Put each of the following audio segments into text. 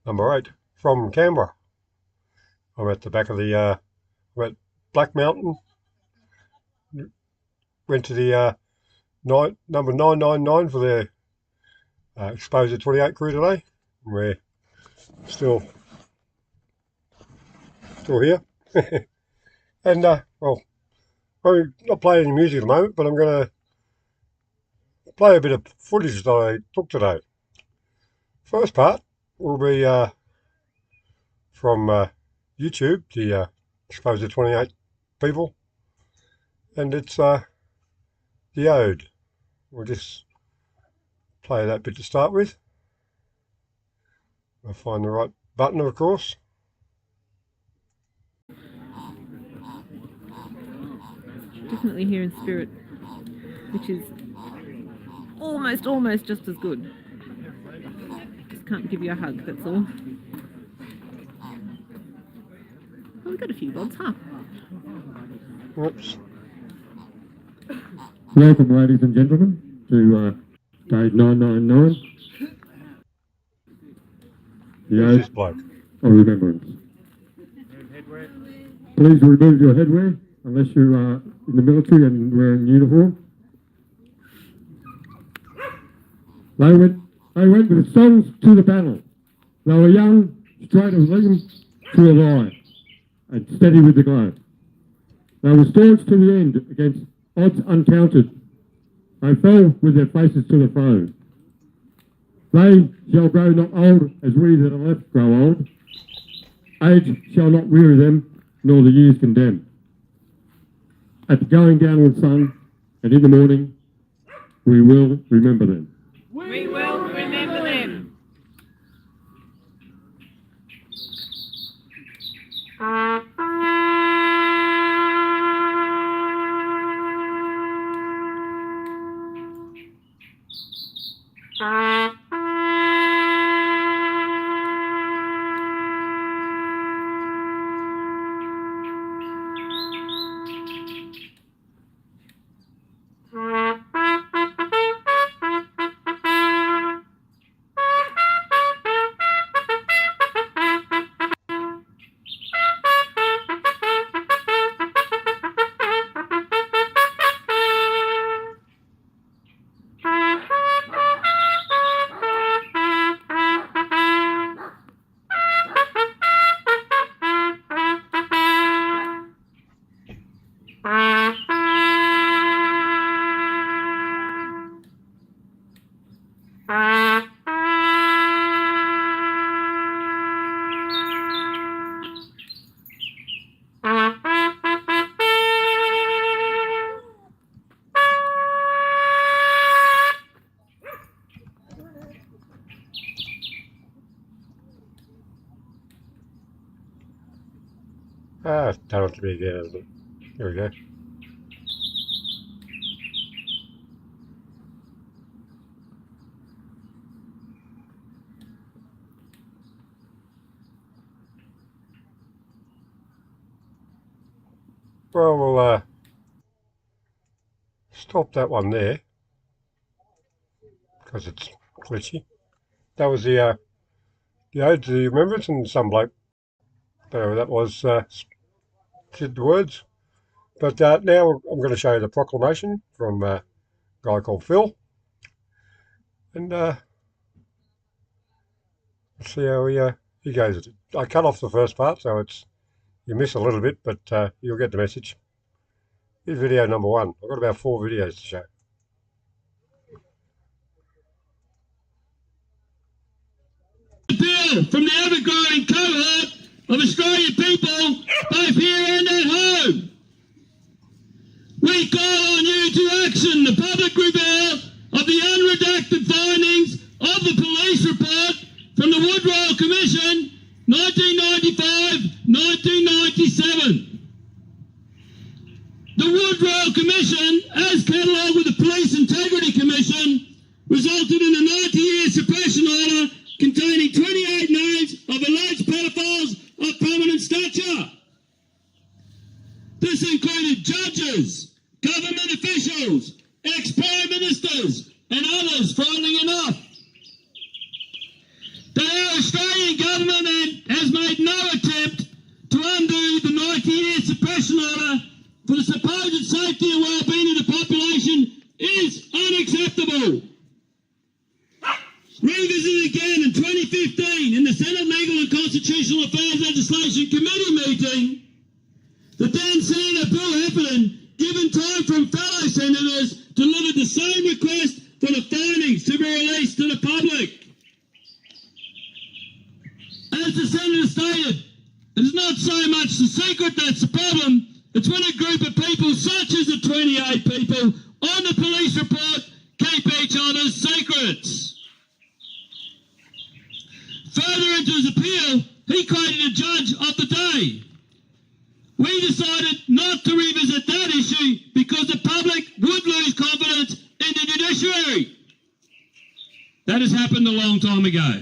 number 8 from Canberra. I'm at the back of the I'm at Black Mountain. Went to the number 999 for their Exposure 28 crew today. We're still here. And well, I'm not playing any music at the moment, but I'm going to play a bit of footage that I took today. First part will be from YouTube, the Exposure 28 people, and it's the ode. We'll just play that bit to start with. I'll find the right button, of course. Definitely here in spirit, which is almost just as good. Just can't give you a hug, that's all. Oh, we got a few bods, huh? Oops. Welcome, ladies and gentlemen, to stage 999. The Who's this bloke? of remembrance. Please remove your headwear unless you are in the military and wearing uniform. They went with songs to the battle. They were young, straight as limbs to a lie, and steady with the glow. They were staunch to the end against odds uncounted. They fell with their faces to the foe. They shall grow not old as we that are left grow old. Age shall not weary them, nor the years condemn. At the going down of the sun, and in the morning, we will remember them. We will remember them. Don't have to be again, isn't it? Here we go. Well, we'll stop that one there because it's glitchy. That was the ode to the remembrance, and some bloke, whatever that was, said the words. But now I'm going to show you the proclamation from a guy called Phil, and let's see how he goes at it. I cut off the first part, so you miss a little bit, but you'll get the message. Here's video number 1. I've got about 4 videos to show. Appeal from the ever-growing cohort of Australian people, both here and at home. We call on you to action the public reveal of the unredacted findings of the police report from the Woodrow Commission, 1995-1997. The Woodrow Commission, as catalogued with the Police Integrity Commission, resulted in a 90-year suppression order containing 28 names of alleged pedophiles of prominent stature. This included judges, government officials, ex-prime ministers, and others, frightening enough. The Australian government for the supposed safety and well-being of the population is unacceptable. Revisited again in 2015 in the Senate Legal and Constitutional Affairs Legislation Committee meeting, the then Senator Bill Heffernan, given time from fellow senators, delivered the same request for the findings to be released to the public. As the Senator stated, it's not so much the secret that's the problem, it's when a group of people such as the 28 people on the police report keep each other's secrets. Further into his appeal, he created a judge of the day. We decided not to revisit that issue because the public would lose confidence in the judiciary. That has happened a long time ago.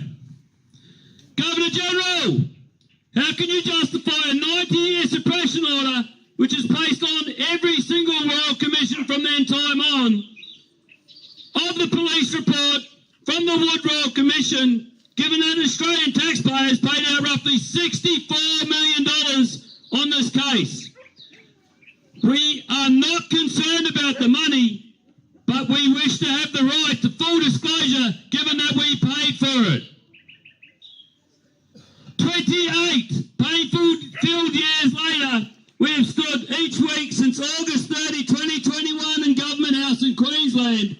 Governor General, how can you justify a 90-year suppression order which is placed on every single Royal Commission from then time on of the police report from the Wood Royal Commission, given that Australian taxpayers paid out roughly $64 million on this case? We are not concerned about the money, but we wish to have the right to full disclosure given that we paid for it. 28 pain-filled years later, we have stood each week since August 30, 2021 in Government House in Queensland,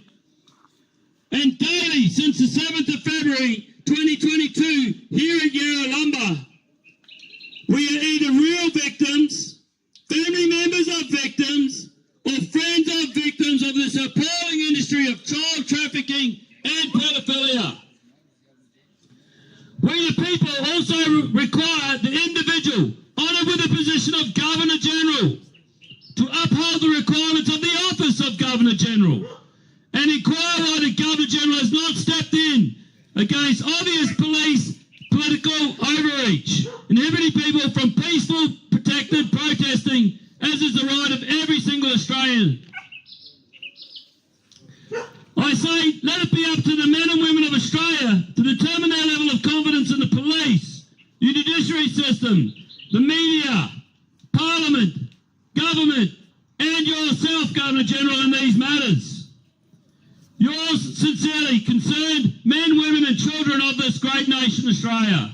and daily since the 7th of February 2022 here at Yarralumba. We are either real victims, family members of victims, or friends of victims of this appalling industry of child trafficking and pedophilia. We the people also require the individual honoured with the position of Governor General to uphold the requirements of the office of Governor General and inquire why the Governor General has not stepped in against obvious police political overreach, inhibiting people from peaceful, protected protesting, as is the right of every single Australian. I say, let it be up to the men and women of Australia to determine their level of confidence in the police, the judiciary system, the media, Parliament, government, and yourself, Governor General, in these matters. Yours sincerely, concerned men, women and children of this great nation, Australia.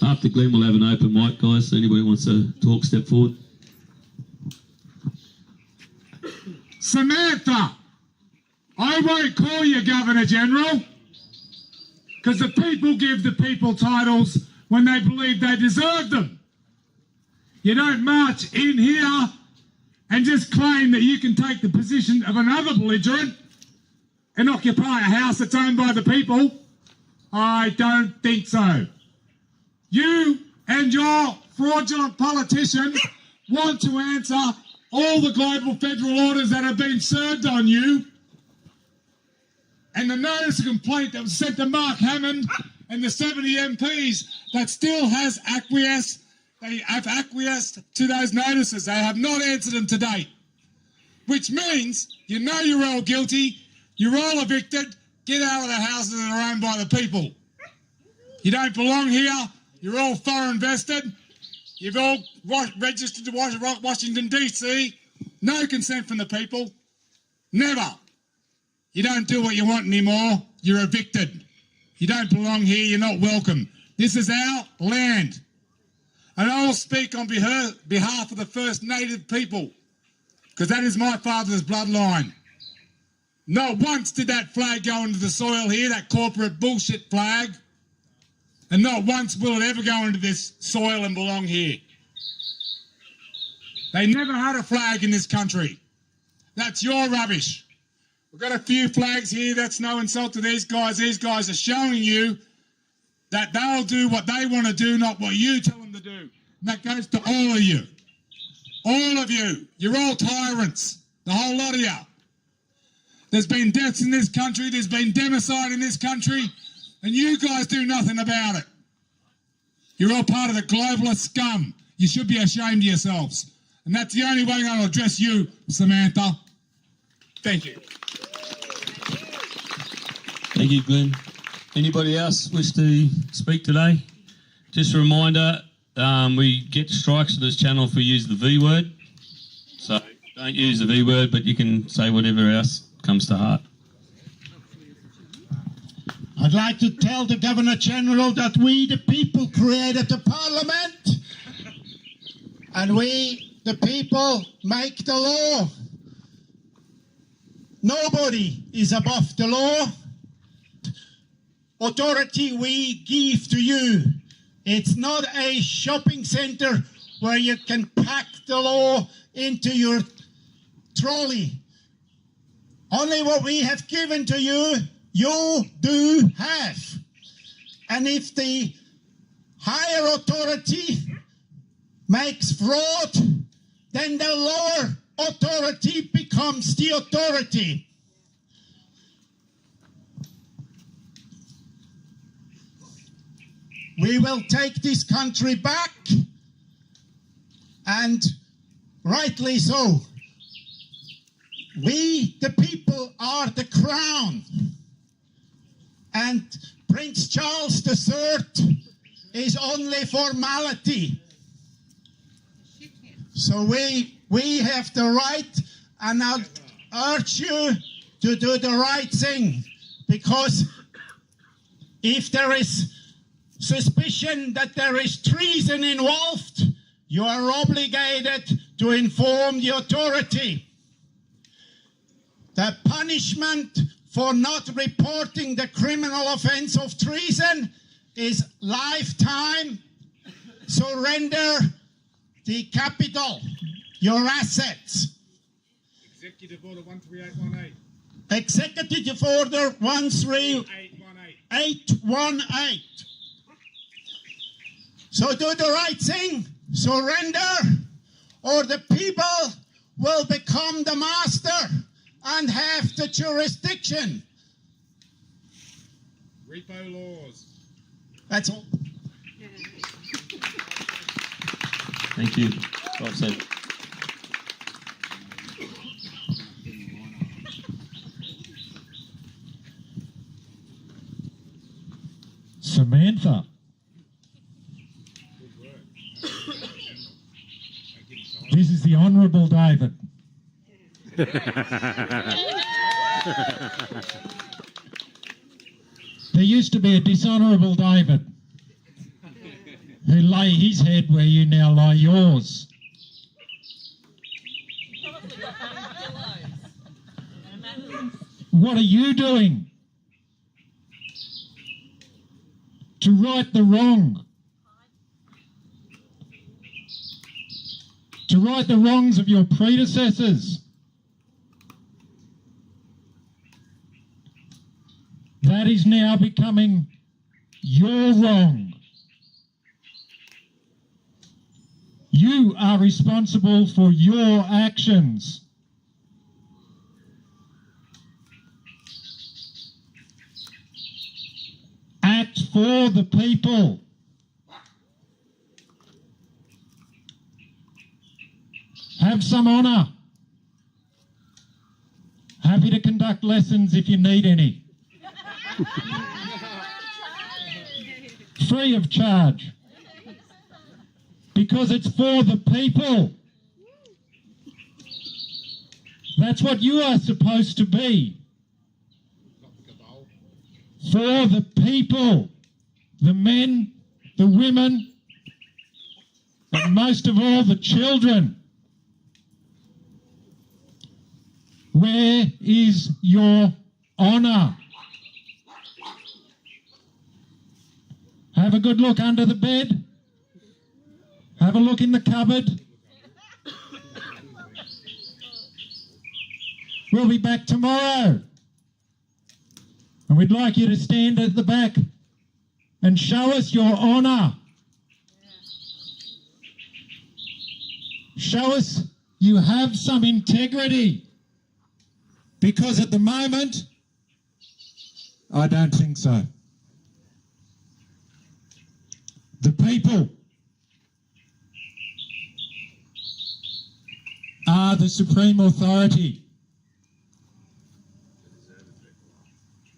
After Glenn, we'll have an open mic, guys. So anybody wants to talk, step forward. Samantha, I won't call you Governor General because the people give the people titles when they believe they deserve them. You don't march in here and just claim that you can take the position of another belligerent and occupy a house that's owned by the people. I don't think so. You and your fraudulent politicians want to answer all the global federal orders that have been served on you, and the notice of complaint that was sent to Mark Hammond and the 70 MPs that still has acquiesced. They have acquiesced to those notices. They have not answered them to date, which means you know you're all guilty, you're all evicted, get out of the houses that are owned by the people. You don't belong here, you're all foreign vested, you've all registered to Washington DC, no consent from the people, never. You don't do what you want anymore, you're evicted. You don't belong here, you're not welcome. This is our land. And I will speak on behalf of the First Native people, because that is my father's bloodline. Not once did that flag go into the soil here, that corporate bullshit flag, and not once will it ever go into this soil and belong here. They never had a flag in this country. That's your rubbish. We've got a few flags here, that's no insult to these guys. These guys are showing you that they'll do what they want to do, not what you tell them to do. And that goes to all of you. All of you. You're all tyrants. The whole lot of you. There's been deaths in this country, there's been democide in this country, and you guys do nothing about it. You're all part of the globalist scum. You should be ashamed of yourselves. And that's the only way I'm going to address you, Samantha. Thank you. Thank you, Glenn. Anybody else wish to speak today? Just a reminder, we get strikes on this channel if we use the V word. So don't use the V word, but you can say whatever else comes to heart. I'd like to tell the Governor-General that we, the people, created the Parliament, and we, the people, make the law. Nobody is above the law. Authority we give to you. It's not a shopping centre where you can pack the law into your trolley. Only what we have given to you, you do have. And if the higher authority makes fraud, then the lower authority becomes the authority. We will take this country back, and rightly so. We, the people, are the crown. And Prince Charles III is only formality. So we have the right, and I urge you to do the right thing, because if there is suspicion that there is treason involved, you are obligated to inform the authority. The punishment for not reporting the criminal offence of treason is lifetime. Surrender the capital, your assets. Executive Order 13818. Executive Order 13818. So do the right thing, surrender, or the people will become the master and have the jurisdiction. Repo laws. That's all. Thank you. Well said. Samantha. This is the Honourable David. There used to be a dishonourable David who lay his head where you now lie yours. What are you doing to right the wrong? To right the wrongs of your predecessors? That is now becoming your wrong. You are responsible for your actions. Act for the people. Have some honour. Happy to conduct lessons if you need any. Free of charge. Because it's for the people. That's what you are supposed to be. For the people. The men, the women, and most of all the children. Where is your honour? Have a good look under the bed. Have a look in the cupboard. We'll be back tomorrow. And we'd like you to stand at the back and show us your honour. Show us you have some integrity. Because at the moment, I don't think so. The people are the supreme authority.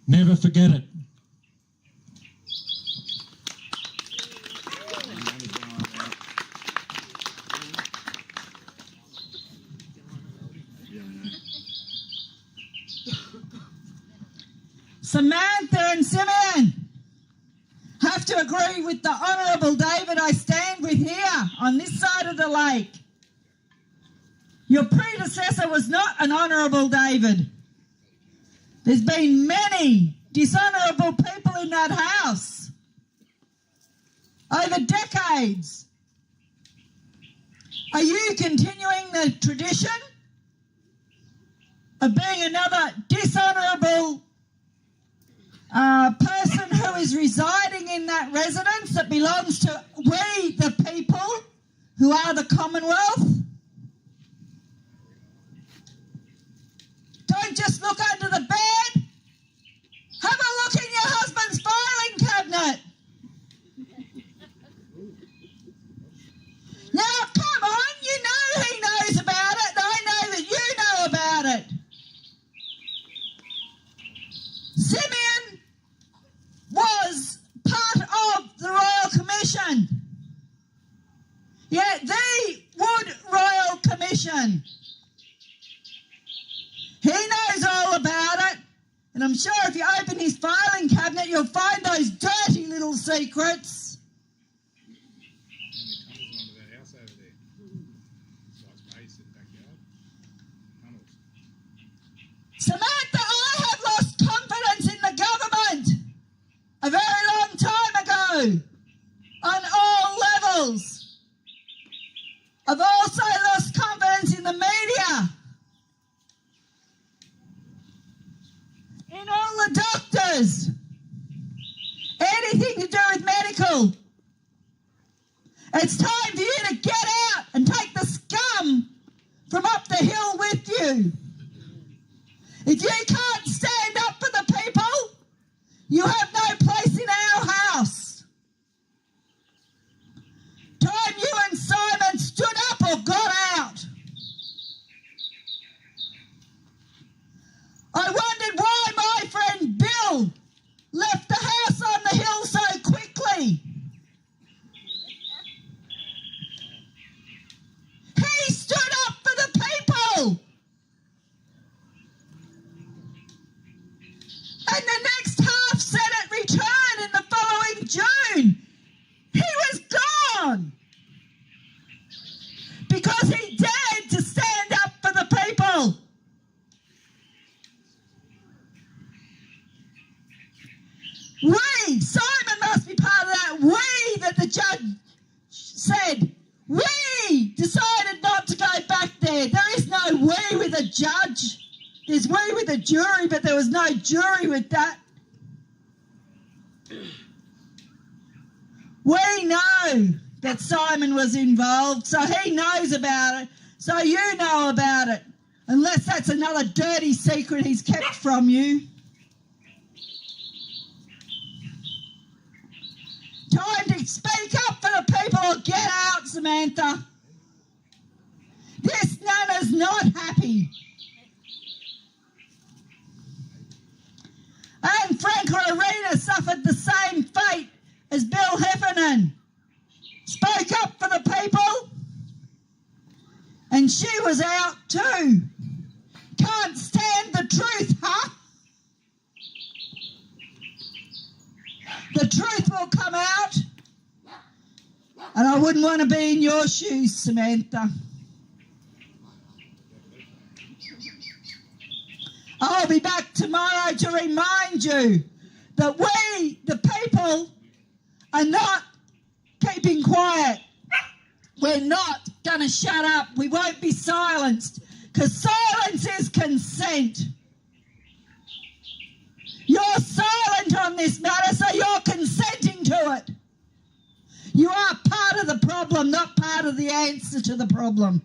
Never forget it. Samantha and Simeon have to agree with the Honourable David I stand with here on this side of the lake. Your predecessor was not an Honourable David. There's been many dishonourable people in that house over decades. Are you continuing the tradition of being another dishonourable person who is residing in that residence that belongs to we, the people, who are the Commonwealth? Don't just look under the bed. Have a look in your husband's filing cabinet. Now, come on, you know he knows about it, and I know that you know about it. Simeon was part of the Royal Commission. Yeah, the Wood Royal Commission. He knows all about it, and I'm sure if you open his filing cabinet, you'll find those dirty little secrets. Tunnels under that house over there. It's like space in the backyard. Tunnels. Samantha, I have lost confidence in the government a very long time ago on all levels. I've also lost confidence in the media, in all the doctors, anything to do with medical. It's time for you to get out and take the scum from up the hill with you. If you can't stand up for the people, you have no place in our house. Time you and Simon stood up or got out. I wondered why my friend Bill left the house on the hill so quickly. He stood up for the people. And the next half Senate return in the following June, he was gone. Because he dared to stand up for the people. We, Simon must be part of that. We, that the judge said, we decided not to go back there. There is no we with a judge. There's we with a jury, but there was no jury with that. We know that Simon was involved, so he knows about it, so you know about it, unless that's another dirty secret he's kept from you. Time to speak up for the people or get out, Samantha. This Nana's not happy. And Frank Arena suffered the same fate as Bill Heffernan. Spoke up for the people, and she was out too. Can't stand the truth, huh? The truth will come out, and I wouldn't want to be in your shoes, Samantha. I'll be back tomorrow to remind you that we, the people, are not keeping quiet. We're not going to shut up. We won't be silenced, because silence is consent. You're silent on this matter, so you're consenting to it. You are part of the problem, not part of the answer to the problem.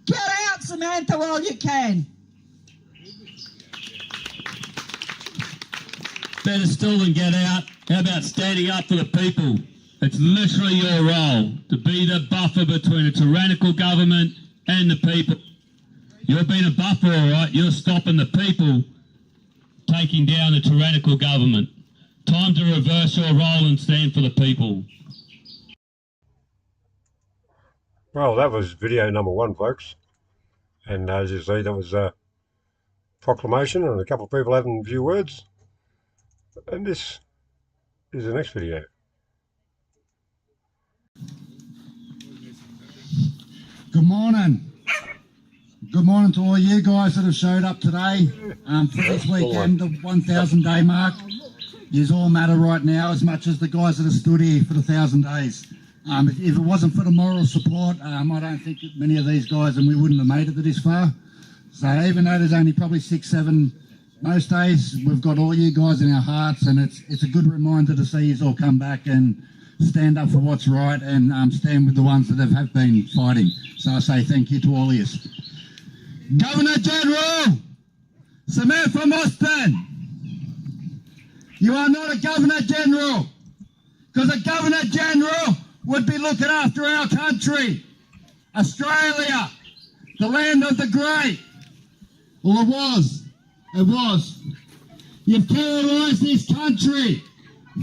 Get out, Samantha, while you can. Better still than get out. How about standing up for the people? It's literally your role to be the buffer between a tyrannical government and the people. You're being a buffer, all right? You're stopping the people taking down the tyrannical government. Time to reverse your role and stand for the people. Well, that was video number 1, folks. And as you see, that was a proclamation and a couple of people having a few words. And this is the next video. Good morning. Good morning to all you guys that have showed up today for this weekend, the 1,000 day mark. Yous all matter right now as much as the guys that have stood here for the 1,000 days. If it wasn't for the moral support, I don't think that many of these guys and we wouldn't have made it to this far. So even though there's only probably 6, 7 most days, we've got all you guys in our hearts, and it's a good reminder to see you all come back and stand up for what's right and stand with the ones that have been fighting. So I say thank you to all of you. Governor General Samantha Mostyn, you are not a Governor General, because a Governor General would be looking after our country, Australia, the land of the great. Well, it was. You've terrorised this country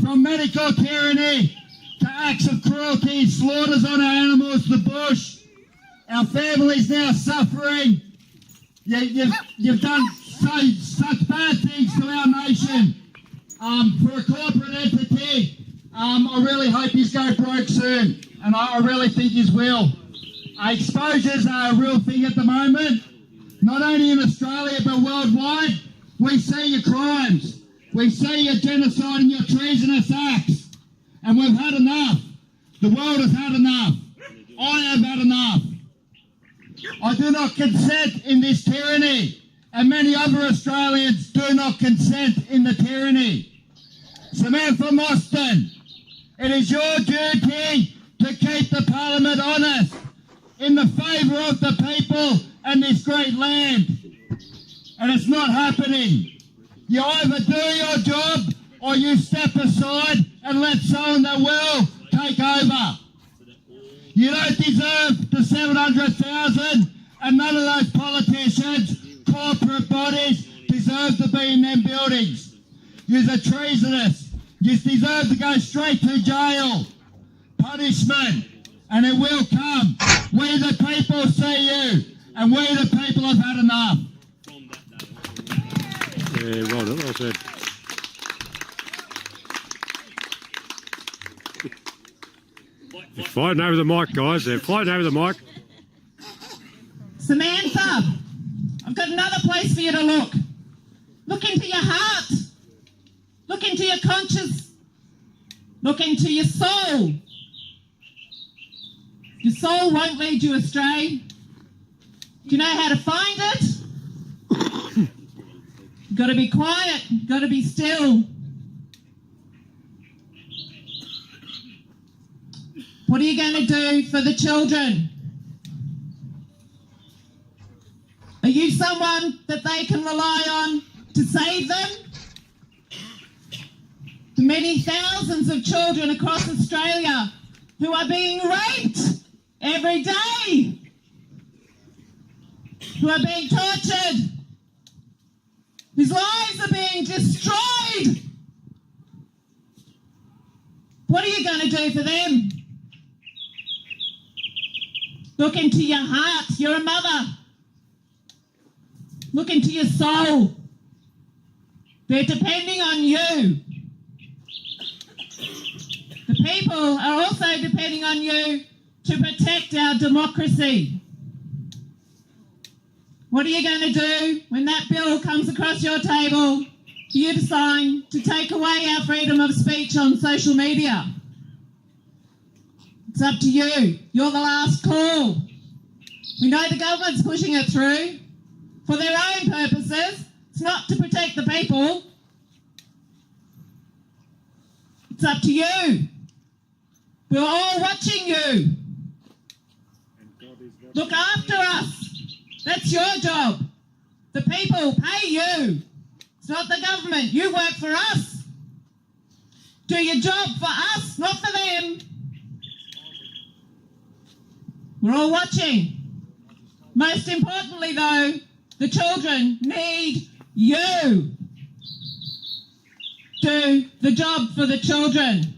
from medical tyranny to acts of cruelty, slaughters on our animals, the bush. Our families now suffering. You've done such bad things to our nation. For a corporate entity, I really hope he's go broke soon, and I really think he will. Exposures are a real thing at the moment, not only in Australia but worldwide. We see your crimes, we see your genocide and your treasonous acts, and we've had enough. The world has had enough. I have had enough. I do not consent in this tyranny, and many other Australians do not consent in the tyranny. Samantha Mostyn, it is your duty to keep the Parliament honest in the favour of the people and this great land. And it's not happening. You either do your job or you step aside and let someone that will take over. You don't deserve the 700,000, and none of those politicians, corporate bodies, deserve to be in them buildings. You're treasonous. You deserve to go straight to jail. Punishment. And it will come. We the people see you. And we the people have had enough. Yeah, well said. They're fighting over the mic, guys. They're fighting over the mic. Samantha, I've got another place for you to look. Look into your heart. Look into your conscience. Look into your soul. Your soul won't lead you astray. Do you know how to find it? You've got to be quiet. You've got to be still. What are you going to do for the children? Are you someone that they can rely on to save them? The many thousands of children across Australia who are being raped every day, who are being tortured, whose lives are being destroyed. What are you going to do for them? Look into your heart. You're a mother. Look into your soul. They're depending on you. The people are also depending on you to protect our democracy. What are you going to do when that bill comes across your table for you to sign to take away our freedom of speech on social media? It's up to you. You're the last call. We know the government's pushing it through for their own purposes. It's not to protect the people. It's up to you. We're all watching you. Look after us. That's your job. The people pay you. It's not the government. You work for us. Do your job for us, not for them. We're all watching. Most importantly, though, the children need you. Do the job for the children.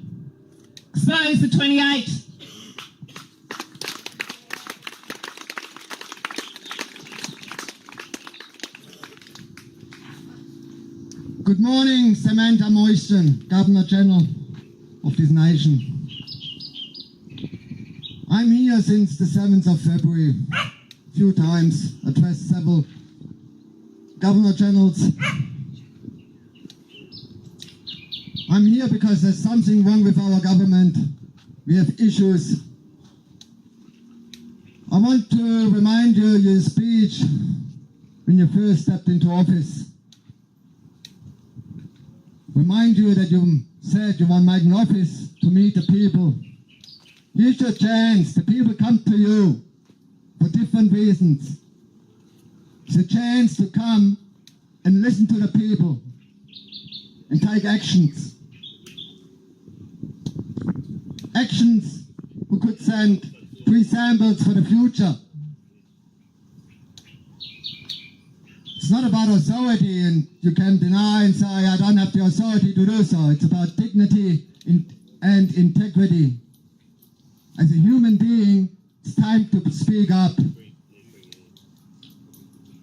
Expose the 28. Good morning, Samantha Moisten, Governor General of this nation. I'm here since the 7th of February, a few times, addressed several Governor Generals. I'm here because there's something wrong with our government. We have issues. I want to remind you your speech when you first stepped into office. Remind you that you said you want to make an office to meet the people. Here's your chance. The people come to you for different reasons. It's a chance to come and listen to the people and take actions. Actions who could send pre-samples for the future. It's not about authority, and you can deny and say, I don't have the authority to do so. It's about dignity and integrity. As a human being, it's time to speak up.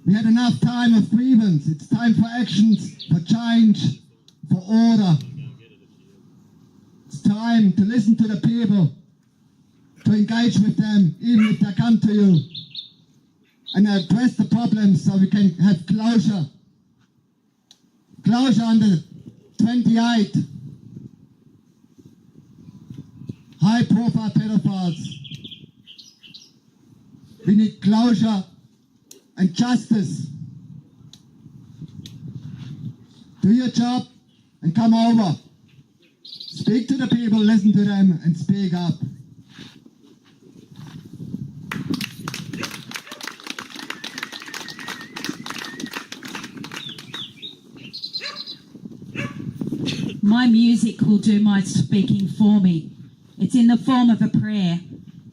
We had enough time of grievance. It's time for actions, for change, for order. It's time to listen to the people, to engage with them, even if they come to you, and address the problems so we can have closure. Closure on the 28 high-profile pedophiles. We need closure and justice. Do your job and come over. Speak to the people, listen to them, and speak up. My music will do my speaking for me. It's in the form of a prayer.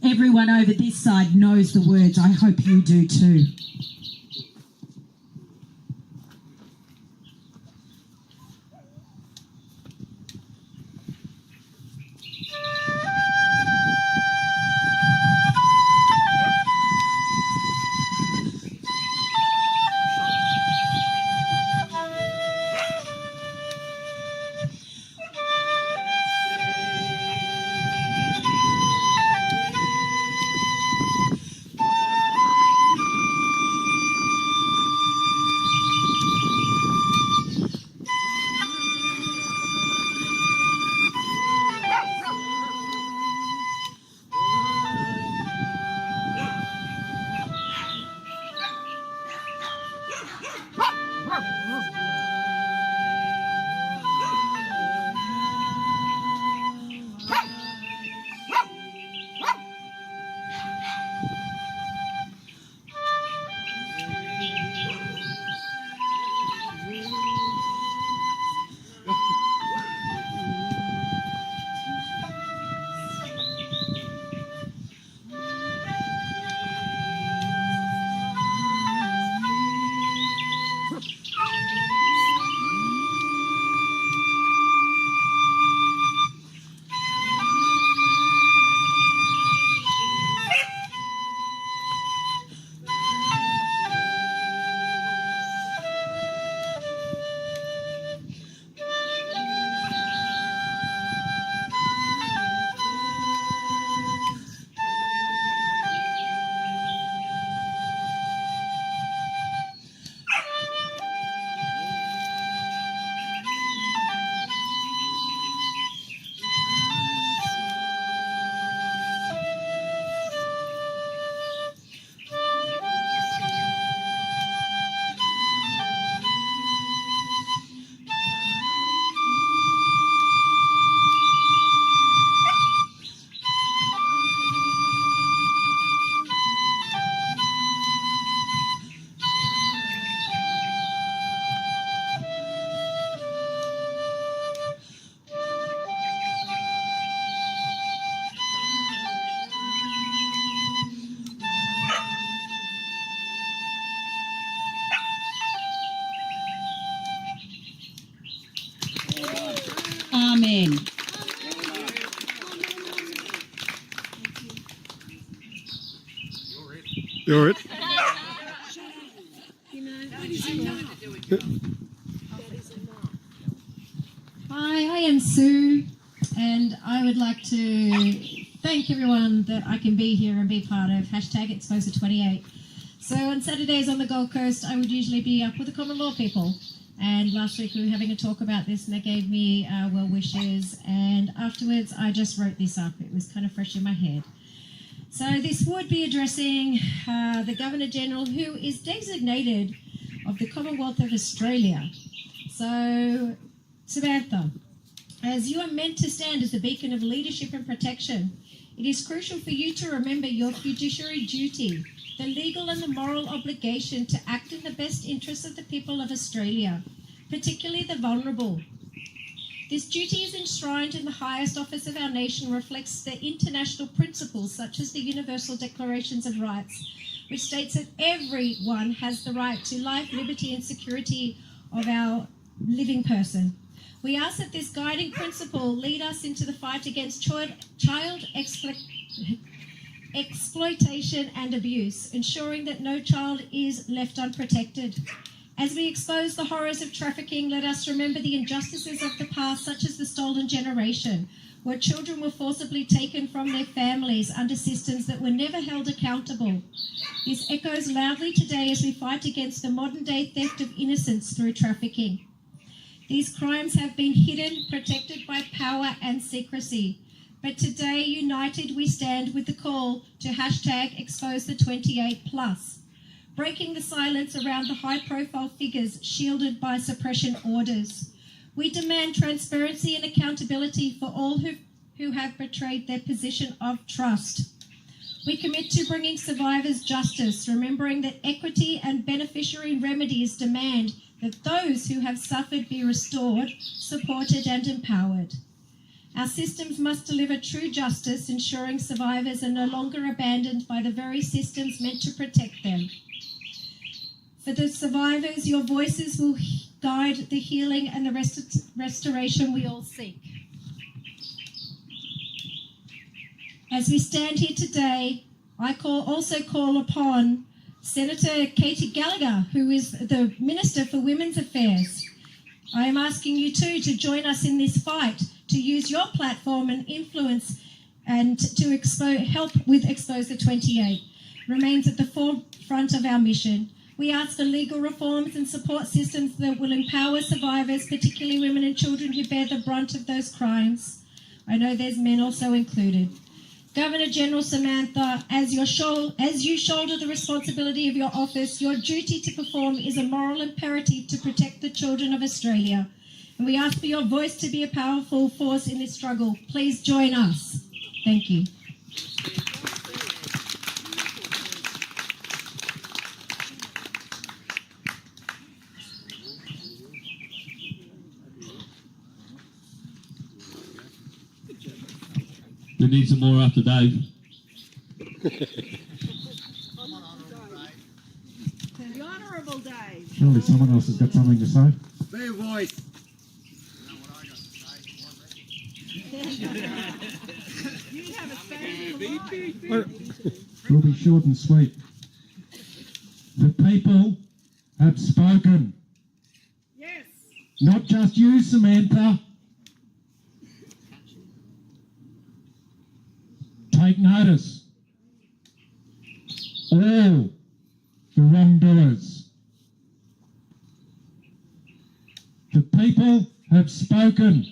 Everyone over this side knows the words. I hope you do too. Amen. You're it. would like to thank everyone that I can be here and be part of hashtag Exposer28. So on Saturdays on the Gold Coast, I would usually be up with the common law people. And last week we were having a talk about this and they gave me well wishes. And afterwards, I just wrote this up. It was kind of fresh in my head. So this would be addressing the Governor-General, who is designated of the Commonwealth of Australia. So, Samantha, as you are meant to stand as a beacon of leadership and protection, it is crucial for you to remember your fiduciary duty, the legal and the moral obligation to act in the best interests of the people of Australia, particularly the vulnerable. This duty is enshrined in the highest office of our nation, reflects the international principles such as the Universal Declarations of Rights, which states that everyone has the right to life, liberty and security of our living person. We ask that this guiding principle lead us into the fight against child exploitation and abuse, ensuring that no child is left unprotected. As we expose the horrors of trafficking, let us remember the injustices of the past, such as the stolen generation, where children were forcibly taken from their families under systems that were never held accountable. This echoes loudly today as we fight against the modern-day theft of innocence through trafficking. These crimes have been hidden, protected by power and secrecy. But today, united, we stand with the call to hashtag #ExposeThe28+, breaking the silence around the high-profile figures shielded by suppression orders. We demand transparency and accountability for all who have betrayed their position of trust. We commit to bringing survivors justice, remembering that equity and beneficiary remedies demand that those who have suffered be restored, supported and empowered. Our systems must deliver true justice, ensuring survivors are no longer abandoned by the very systems meant to protect them. For the survivors, your voices will guide the healing and the restoration we all seek. As we stand here today, I also call upon Senator Katie Gallagher, who is the Minister for Women's Affairs. I am asking you too to join us in this fight, to use your platform and influence and to help with Exposer28. Remains at the forefront of our mission. We ask for legal reforms and support systems that will empower survivors, particularly women and children who bear the brunt of those crimes. I know there's men also included. Governor-General Samantha, as you shoulder the responsibility of your office, your duty to perform is a moral imperative to protect the children of Australia. And we ask for your voice to be a powerful force in this struggle. Please join us. Thank you. We need some more after Dave. The Honourable Dave. Surely someone else has got something to say. Be a voice. You have a space. We'll be short and sweet. The people have spoken. Yes. Not just you, Samantha. Take notice. All the wrongdoers. The people have spoken.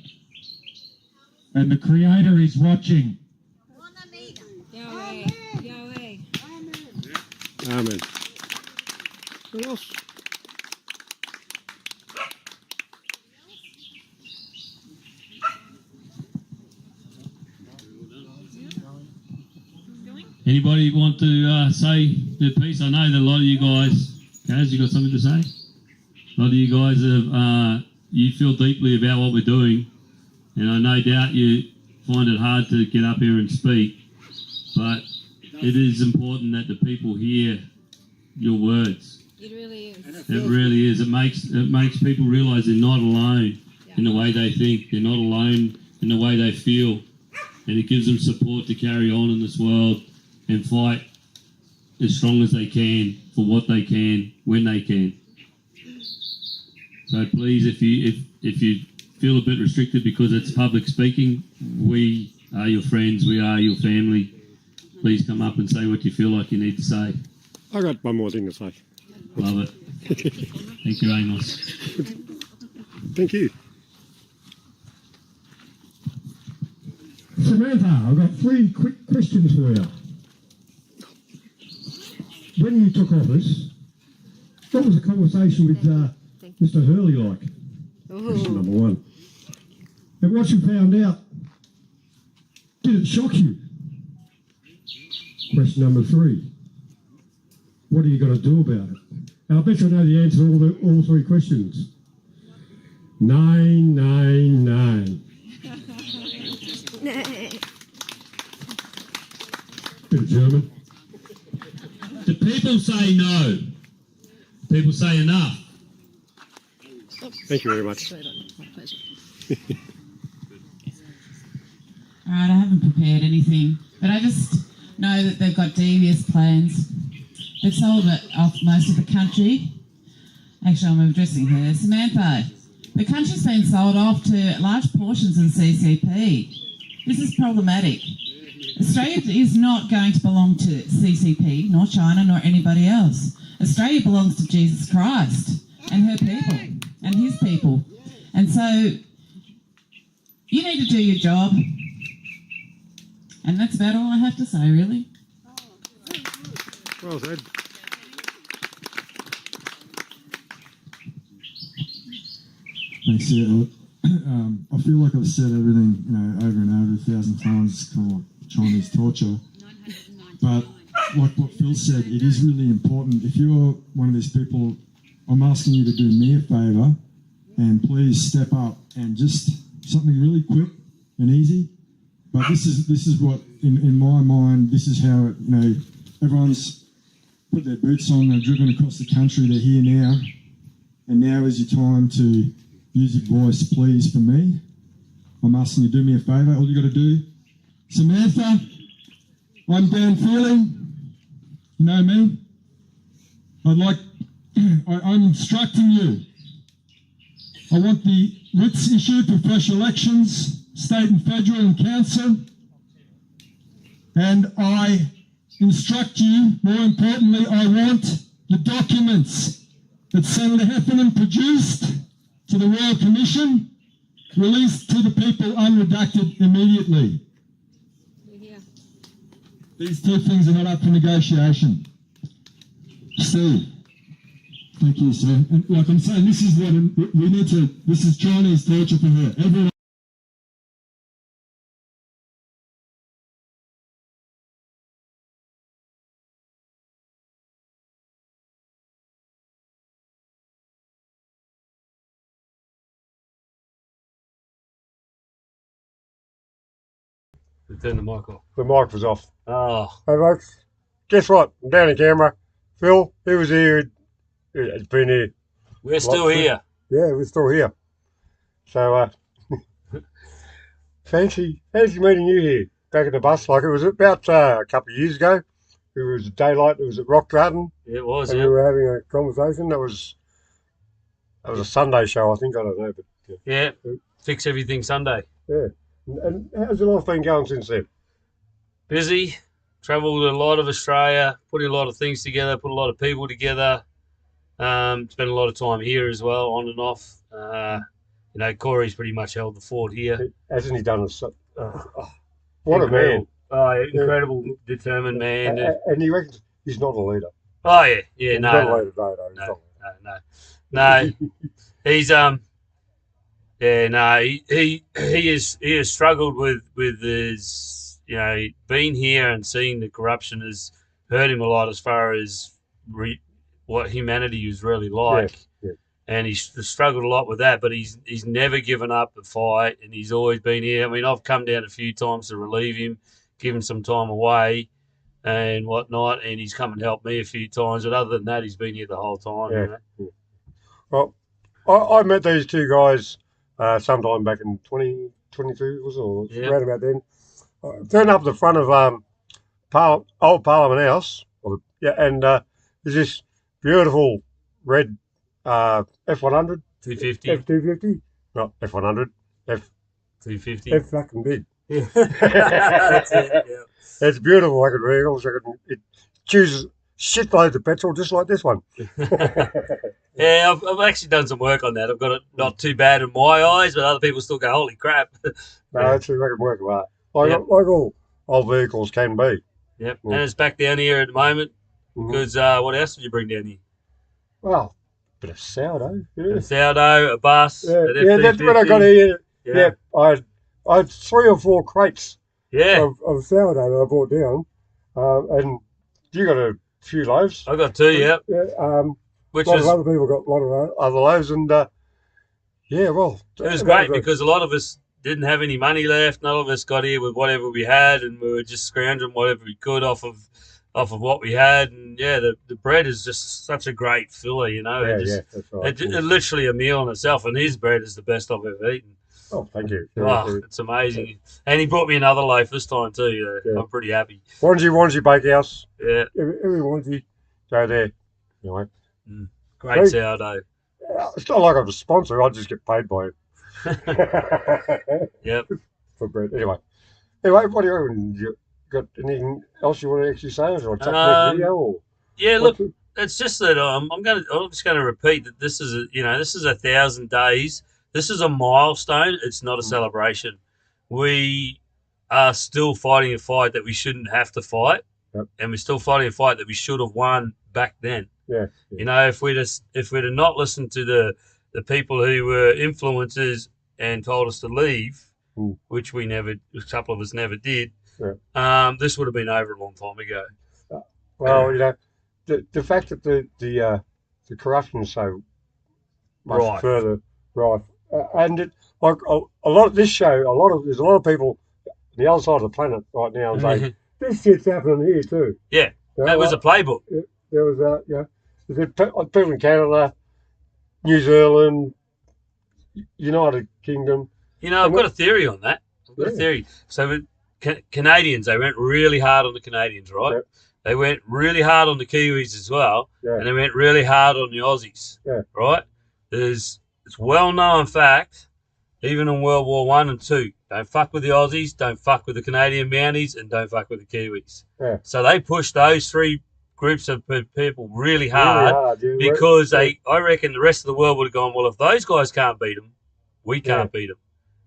And the Creator is watching. Yahweh. Yahweh. Amen. What else? Anybody want to say their piece? I know that a lot of you guys, Kaz, you got something to say? A lot of you guys have, you feel deeply about what we're doing, and I no doubt you find it hard to get up here and speak, but it is important that the people hear your words. It really is. It really is. It makes people realise they're not alone in the way they think. They're not alone in the way they feel, and it gives them support to carry on in this world and fight as strong as they can for what they can when they can. So please, if you feel a bit restricted because it's public speaking, we are your friends. We are your family. Please come up and say what you feel like you need to say. I got one more thing to say. Love it. Thank you, Amos. Thank you. Samantha, I've got 3 quick questions for you. When you took office, what was the conversation with Mr. Hurley like? Question number 1. And what you found out, did it shock you? Question number 3. What are you going to do about it? And I bet you know the answer to all 3 questions. 999. Bit of German. The people say no. People say enough. Thank you very much. My pleasure. All right, I haven't prepared anything, but I just know that they've got devious plans. They've sold it off most of the country. Actually, I'm addressing her. Samantha, the country's been sold off to large portions in CCP. This is problematic. Australia is not going to belong to CCP, nor China, nor anybody else. Australia belongs to Jesus Christ and her people and his people. And so you need to do your job. And that's about all I have to say, really. Well said. Thanks, yeah. I feel like I've said everything, over and over 1,000 times called Chinese torture. But like what Phil said, it is really important. If you're one of these people, I'm asking you to do me a favour and please step up and just something really quick and easy. But this is what, in my mind, this is how, everyone's put their boots on, they're driven across the country, they're here now. And now is your time to use your voice, please, for me. I'm asking you to do me a favour. All you got to do, Samantha, I'm Dan Feeling. You know me? I'm instructing you. I want the writs issued for fresh elections, state and federal and council. And I instruct you, more importantly, I want the documents that Senator Heffernan produced to the Royal Commission, released to the people unredacted immediately. These 2 things are not up for negotiation. Steve. Thank you, sir. And like I'm saying, this is what we need to, this is Chinese torture for her. Everyone. Turn the mic off. The mic was off. Oh. Hey folks, guess what? I'm down in Canberra. Phil, he was here. He's been here. We're still here. Yeah, we're still here. So, fancy meeting you here back at the bus. Like it was about a couple of years ago. It was daylight. It was at Rock Garden. It was. And we were having a conversation. That was a Sunday show, I think. I don't know, but yeah. Fix Everything Sunday. Yeah. And how's your life been going since then? Busy. Travelled a lot of Australia, putting a lot of things together, put a lot of people together. Spent a lot of time here as well, on and off. Corey's pretty much held the fort here. Hasn't he done what a man. Oh, incredible, determined man. And he reckons he's not a leader. Oh, yeah. Yeah, he's no. Not a leader, no. He's, he has struggled with his, being here and seeing the corruption has hurt him a lot as far as what humanity is really like. Yeah. And he's struggled a lot with that, but he's never given up the fight, and he's always been here. I mean, I've come down a few times to relieve him, give him some time away and whatnot, and he's come and helped me a few times. But other than that, he's been here the whole time. Yeah. Yeah. Well, I met these 2 guys sometime back in 2022, was it? Around about then. Turned up the front of old Parliament House, and there's this beautiful red F100, F250, F250, not F100, F250, F fucking big. Yeah. That's it, yeah. It's beautiful looking vehicles. It chooses shitloads of petrol just like this one. Yeah, I've actually done some work on that. I've got it not too bad in my eyes, but other people still go, holy crap. No, it's a record work of art. Like all old vehicles can be. Yep. And it's back down here at the moment because what else did you bring down here? Well, a bit of sourdough. Yeah. A sourdough, a bus. Yeah, that's when I got here. Yeah, I had 3 or 4 crates of sourdough that I brought down. And you got a few loaves. I got 2, yeah. Which a lot of other people got a lot of other loaves. And yeah, well. It was great because a lot of us didn't have any money left. None of us got here with whatever we had, and we were just scrounging whatever we could off of what we had. And yeah, the bread is just such a great filler, you know. That's right. It's literally a meal in itself, and his bread is the best I've ever eaten. Oh, thank you. Oh, it's amazing. And he brought me another loaf this time too. I'm pretty happy. Onesie Bakehouse. Yeah. Every Onesie, go there. Anyway. Great sourdough. It's not like I'm a sponsor. I just get paid by it. Yep. For bread. Anyway, what do you got? Anything else you want to actually say, or take next video? Or yeah, look, it's just that I'm just going to repeat that this is this is 1,000 days. This is a milestone. It's not a celebration. We are still fighting a fight that we shouldn't have to fight, and we're still fighting a fight that we should have won back then. Yeah. You know, if we'd have not listened to the people who were influencers and told us to leave, which a couple of us never did, this would have been over a long time ago. Well, you know, the fact that the corruption is so much further right, and like a lot of this show, there's a lot of people on the other side of the planet right now and saying this shit's happening here too. Yeah, that was a playbook. There was there's people in Canada, New Zealand, United Kingdom. You know, I've got a theory on that. I've got a theory. So Canadians, they went really hard on the Canadians, right? Yep. They went really hard on the Kiwis as well, and they went really hard on the Aussies, right? It's well-known fact, even in World War I and II, don't fuck with the Aussies, don't fuck with the Canadian Mounties, and don't fuck with the Kiwis. Yeah. So they pushed those 3 groups of people really hard because I reckon the rest of the world would have gone, well, if those guys can't beat them, we can't beat them.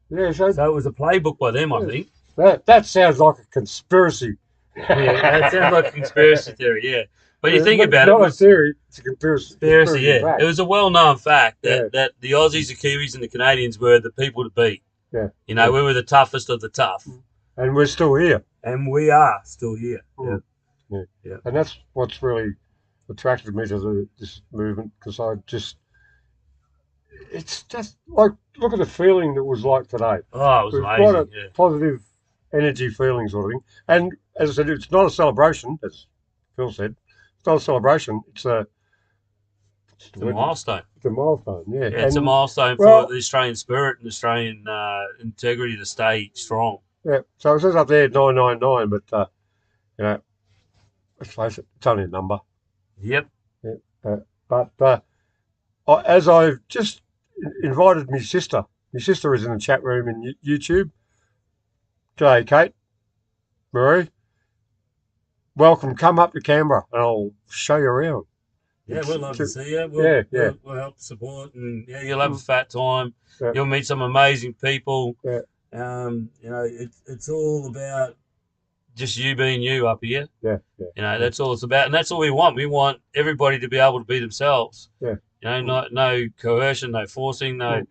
Yeah, so it was a playbook by them, I think. That sounds like a conspiracy. Yeah, that sounds like a conspiracy theory, yeah. But you think about it. It's not a theory, it's a conspiracy yeah. fact. It was a well-known fact that the Aussies, the Kiwis, and the Canadians were the people to beat. Yeah. You know, we were the toughest of the tough. And we're still here. And we are still here. Yeah. And that's what's really attracted me to this movement, because it's just like, look at the feeling that was like today. Oh, it was amazing. Quite a positive energy feeling sort of thing. And as I said, it's not a celebration, as Phil said. It's not a celebration. It's a milestone. It's a milestone, yeah. It's a milestone for the Australian spirit and Australian integrity to stay strong. Yeah, so it says up there 999, but, you know, let's face it, it's only a number. Yep. Yeah, but as I've just invited my sister is in the chat room in YouTube. G'day, Kate, Marie. Welcome, come up to Canberra and I'll show you around. Yeah, we'd love to see you. We'll help support, and you'll have a fat time. Yeah. You'll meet some amazing people. Yeah. You know, it's all about just you being you up here. Yeah. You know, that's all it's about, and that's all we want. We want everybody to be able to be themselves. Yeah. You know, no coercion, no forcing, no,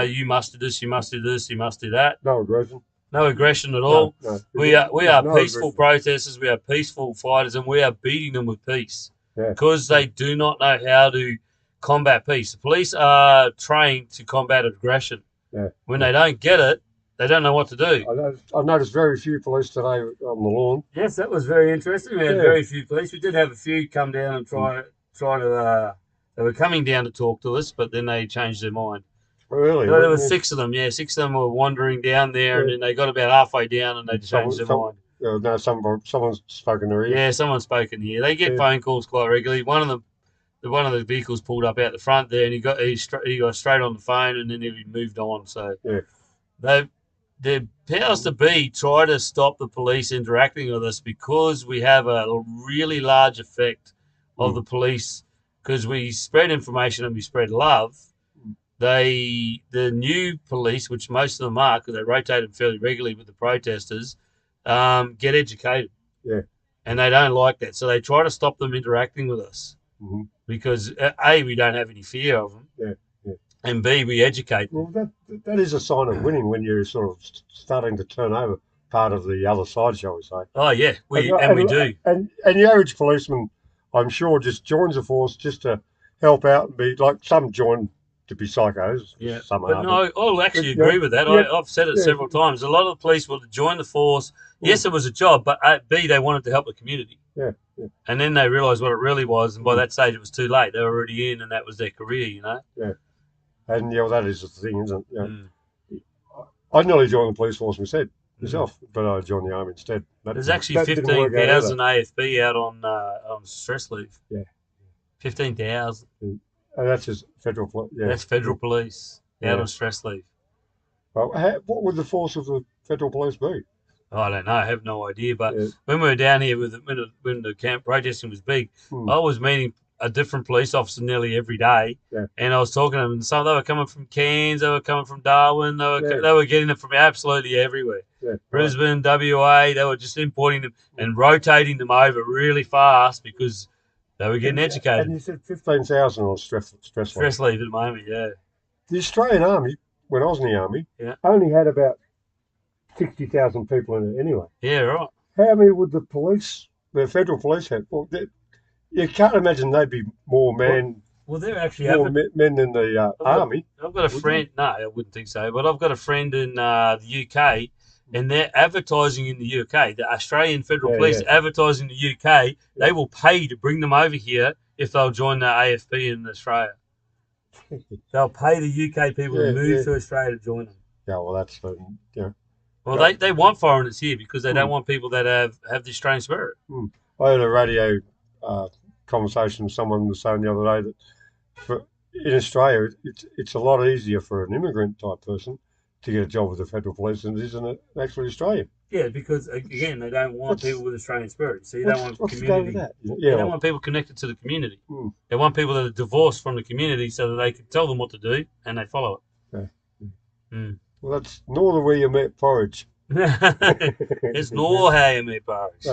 you must do this, you must do this, you must do that. No aggression. No aggression at all. No. We are no peaceful protesters. We are peaceful fighters, and we are beating them with peace. Because they do not know how to combat peace. The police are trained to combat aggression. Yeah. When they don't get it, they don't know what to do. I noticed very few police today on the lawn. Yes, that was very interesting. We had very few police. We did have a few come down and try to. They were coming down to talk to us, but then they changed their mind. Really? So there were 6 of them. Yeah, 6 of them were wandering down there, and then they got about halfway down, and they changed their mind. No, someone's spoken their ear. Yeah, someone's spoken here. They get phone calls quite regularly. One of the vehicles pulled up out the front there, and he got straight on the phone, and then he moved on. So the powers to be try to stop the police interacting with us because we have a really large effect of the police, because we spread information and we spread love. The new police, which most of them are, because they rotate them fairly regularly with the protesters, get educated. Yeah. And they don't like that. So they try to stop them interacting with us because, A, we don't have any fear of them. Yeah. And B, we educate them. Well, that is a sign of winning when you're sort of starting to turn over part of the other side, shall we say. Oh, yeah, we do. And the average policeman, I'm sure, just joins the force just to help out and be like, some join to be psychos. Yeah, some but are. no, I'll actually agree with that. Yeah, I've said it several times. A lot of the police will join the force. Yes, it was a job, but B, they wanted to help the community. Yeah. And then they realised what it really was, and by that stage it was too late. They were already in, and that was their career, you know? Yeah. And, well, that is the thing, isn't it? I nearly joined the police force myself, but I joined the army instead. There's actually 15,000 AFB out on stress leave. Yeah. 15,000. And that's just federal police. Yeah. That's federal police out on stress leave. Well, what would the force of the federal police be? I don't know. I have no idea. But when we were down here when the camp protesting was big, I was meeting a different police officer nearly every day, and I was talking to them. And some they were coming from Cairns, they were coming from Darwin, they were getting them from absolutely everywhere. Yeah, Brisbane, WA, they were just importing them and rotating them over really fast because they were getting educated. And you said 15,000 on stress leave. Stress leave at the moment, yeah. The Australian Army, when I was in the Army, only had about 60,000 people in it anyway. Yeah, right. How many would the federal police have? Well, you can't imagine they'd be more men. Well, they're actually men than the army. I've got a friend. No, I wouldn't think so. But I've got a friend in the UK, and they're advertising in the UK. The Australian Federal Police advertising in the UK. They will pay to bring them over here if they'll join the AFB in Australia. They'll pay the UK people to move to Australia to join them. Yeah, well, that's Well, they want foreigners here because they don't want people that have the Australian spirit. I had a radio conversation with someone was saying the other day that in Australia it's a lot easier for an immigrant type person to get a job with the federal police than it is an actually Australian. Yeah, because again they don't want people with Australian spirit. So you don't want what's community. The go with that? They don't want people connected to the community. They want people that are divorced from the community so that they can tell them what to do and they follow it. Well, that's nor the way you make porridge. It's nor how you make porridge.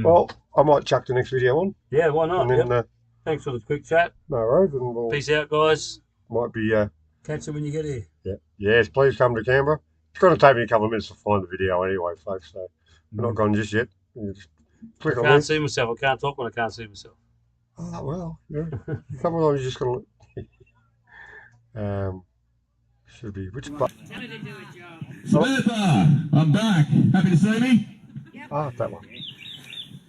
Well, I might chuck the next video on. Yeah, why not? And then, thanks for the quick chat. No worries. And we'll peace out, guys. Might be... catch you when you get here. Yeah. Yes, please come to Canberra. It's going to take me a couple of minutes to find the video anyway, folks, so we're not gone just yet. Just click on I can't see myself. I can't talk when I can't see myself. Oh, well, yeah. Sometimes you just got to... should be... Which button? Samantha, I'm back. Happy to see me? Yep. That one.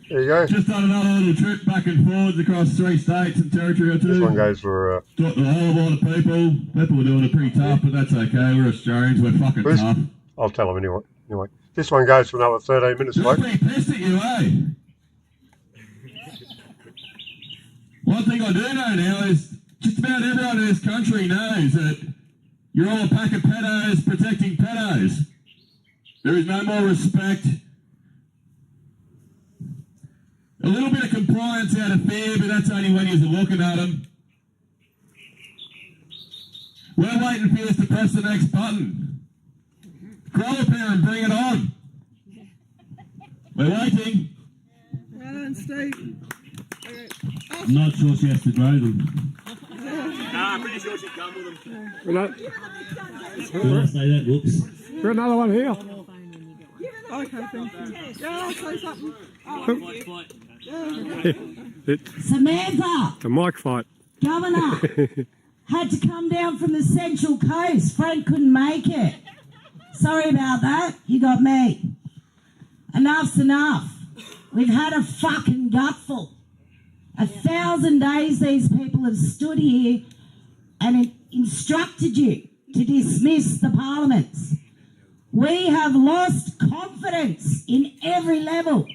There you go. Just done another little trip back and forwards across 3 states and territory or 2. This one goes for... Got a whole lot of people. People are doing it pretty tough, but that's okay. We're Australians. We're fucking tough. I'll tell them anyway. This one goes for another 13 minutes, folks. Pretty pissed at you, eh? One thing I do know now is just about everyone in this country knows that you're all a pack of pedos protecting pedos. There is no more respect. A little bit of compliance out of fear, but that's only when you're looking at them. We're waiting for you to press the next button. Grow up here and bring it on. We're waiting. Well done, Steve. I'm not sure she has to grow them. I'm pretty sure she'd come with them. Did I say that? Whoops. Got another one here. Okay, thank you. Yeah, I'll say something. Samantha, The mic fight. Governor, had to come down from the Central Coast. Frank couldn't make it. Sorry about that. You got me. Enough's enough. We've had a fucking gutful. 1,000 days these people have stood here and instructed you to dismiss the parliaments. We have lost confidence in every level,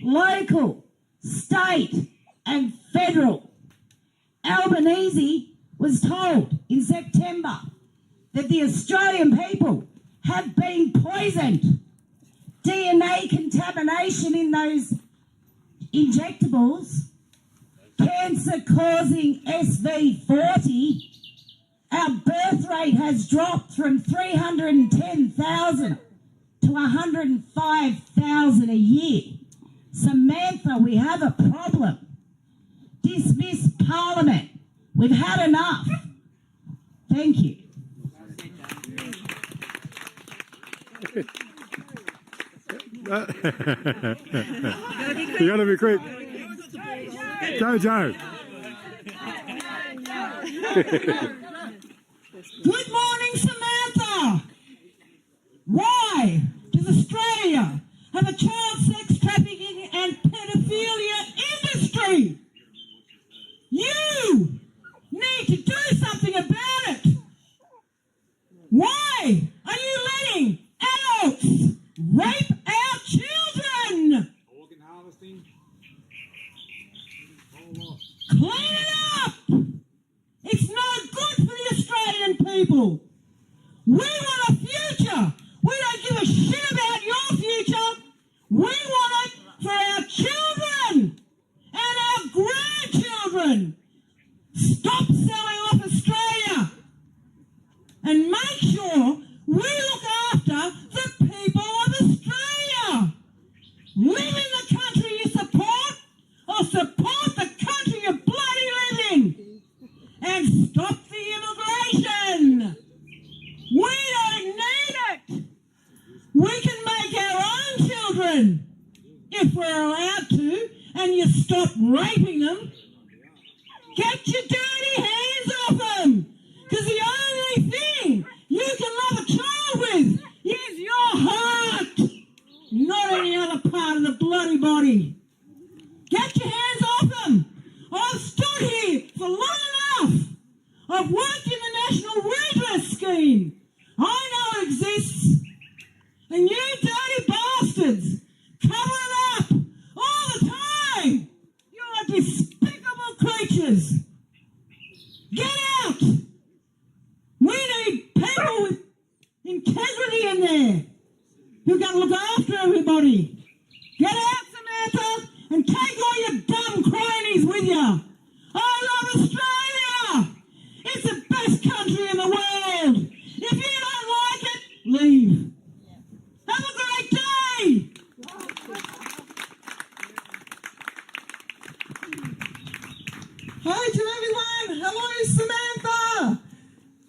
local, state and federal. Albanese was told in September that the Australian people have been poisoned. DNA contamination in those injectables, cancer-causing SV40. Our birth rate has dropped from 310,000 to 105,000 a year. Samantha, we have a problem. Dismiss Parliament. We've had enough. Thank you. You got to be quick. Joe. Good morning, Samantha. Why does Australia have a child sex trafficking and pedophilia industry? You need to do something about it. Why are you letting adults rape our children? Organ harvesting. Clean it up. It's not good for the Australian people. We want a future. We don't give a shit about your future. We want it for our children and our grandchildren. Stop selling off Australia and make sure we look after the people of Australia. Live in the country you support, or support the country you bloody live in. And stop the immigration. We don't need it. We can make our own children if we're allowed to, and you stop raping them. Get your dirty hands off them, because the only thing you can love a child with is your heart, not any other part of the bloody body. Get your hands off them. I've stood here for long enough. I've worked in the National Redress Scheme. I know it exists. And you dirty bastards cover it up all the time. You are despicable creatures. Get out. We need people with integrity in there who are going to look after everybody. Get out, Samantha, and take all your dumb cronies with you. I love Australia. It's the best country in the world. If you don't like it, leave. Have a great day. Hi to everyone. Hello, Samantha.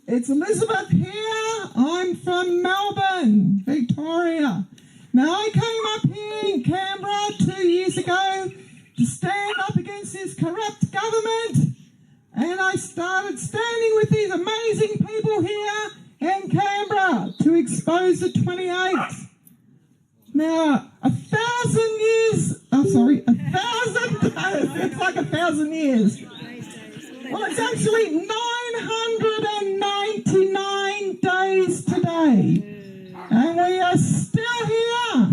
It's Elizabeth here. I'm from Melbourne, Victoria. Now, I came up here in Canberra 2 years ago to stand up against this corrupt government, and I started standing with these amazing people here in Canberra to expose the 28th. Now, 1,000 years, it's like 1,000 years. Well, it's actually 999 days today, and we are still here.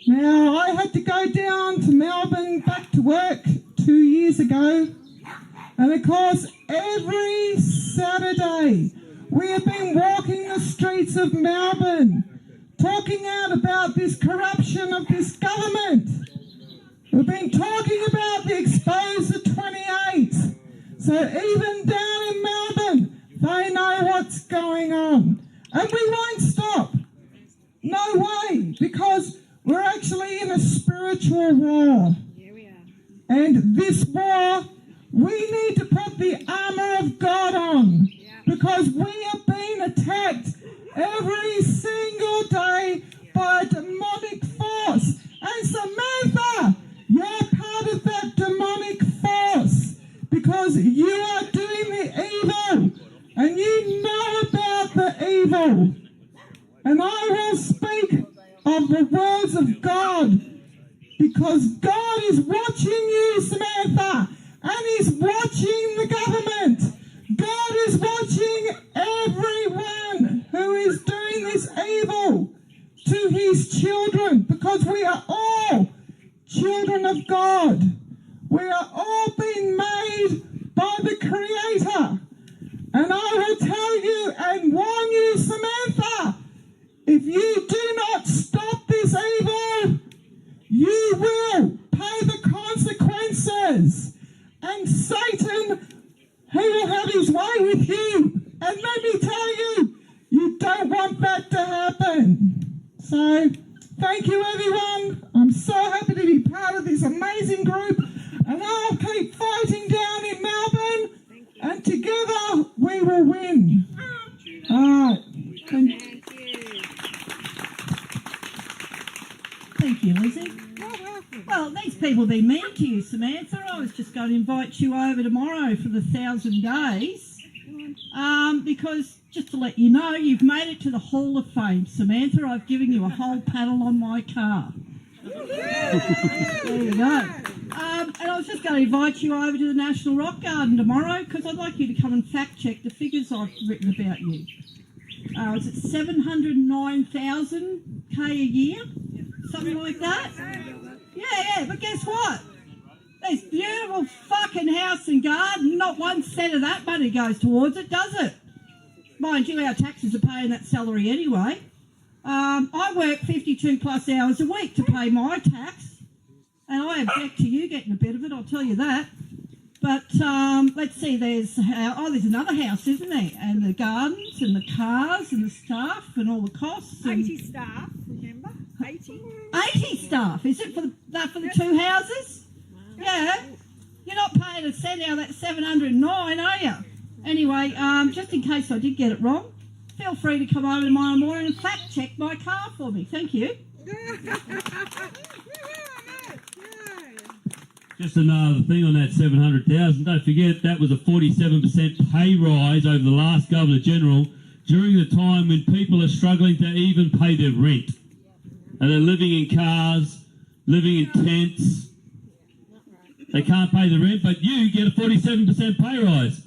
Now, I had to go down to Melbourne back to work 2 years ago, and of course, every Saturday we have been walking the streets of Melbourne, talking out about this corruption of this government. We've been talking about the Expose the 28th. So even down in Melbourne, they know what's going on. And we won't stop. No way, because we're actually in a spiritual war. And this war, we need to put the armour of God on, because we are being attacked every single day by a demonic force. And Samantha, you're part of that demonic force, because you are doing the evil, and you know about the evil. And I will speak of the words of God, because God is watching you, Samantha, and He's watching the government. God is watching everyone who is doing this evil to His children, because we are all children of God. We are all being made by the Creator. And I will tell you and warn you, Samantha, and Satan, he will have his way with you. And let me tell you, you don't want that to happen. So, thank you everyone. I'm so happy to be part of this amazing group. And I'll keep fighting down in Melbourne. And together we will win. All right. Thank you, Lizzie. Well, these people be mean to you, Samantha. I was just going to invite you over tomorrow for the 1,000 days. Because, just to let you know, you've made it to the Hall of Fame, Samantha. I've given you a whole paddle on my car. There you go. And I was just going to invite you over to the National Rock Garden tomorrow because I'd like you to come and fact check the figures I've written about you. Is it 709,000 K a year? Something like that? Yeah, but guess what? This beautiful fucking house and garden, not 1 cent of that money goes towards it, does it? Mind you, our taxes are paying that salary anyway. I work 52 plus hours a week to pay my tax, and I object to you getting a bit of it, I'll tell you that. But let's see, there's another house, isn't there? And the gardens and the cars and the staff and all the costs. And 80 staff, remember? 80. 80 staff, is it for the two houses? Wow. Yeah. You're not paying a cent out of that 709, are you? Anyway, just in case I did get it wrong, feel free to come over tomorrow morning and fact check my car for me. Thank you. Just another thing on that 700,000. Don't forget that was a 47% pay rise over the last Governor General during the time when people are struggling to even pay their rent. And they're living in cars, living in tents. They can't pay the rent, but you get a 47% pay rise.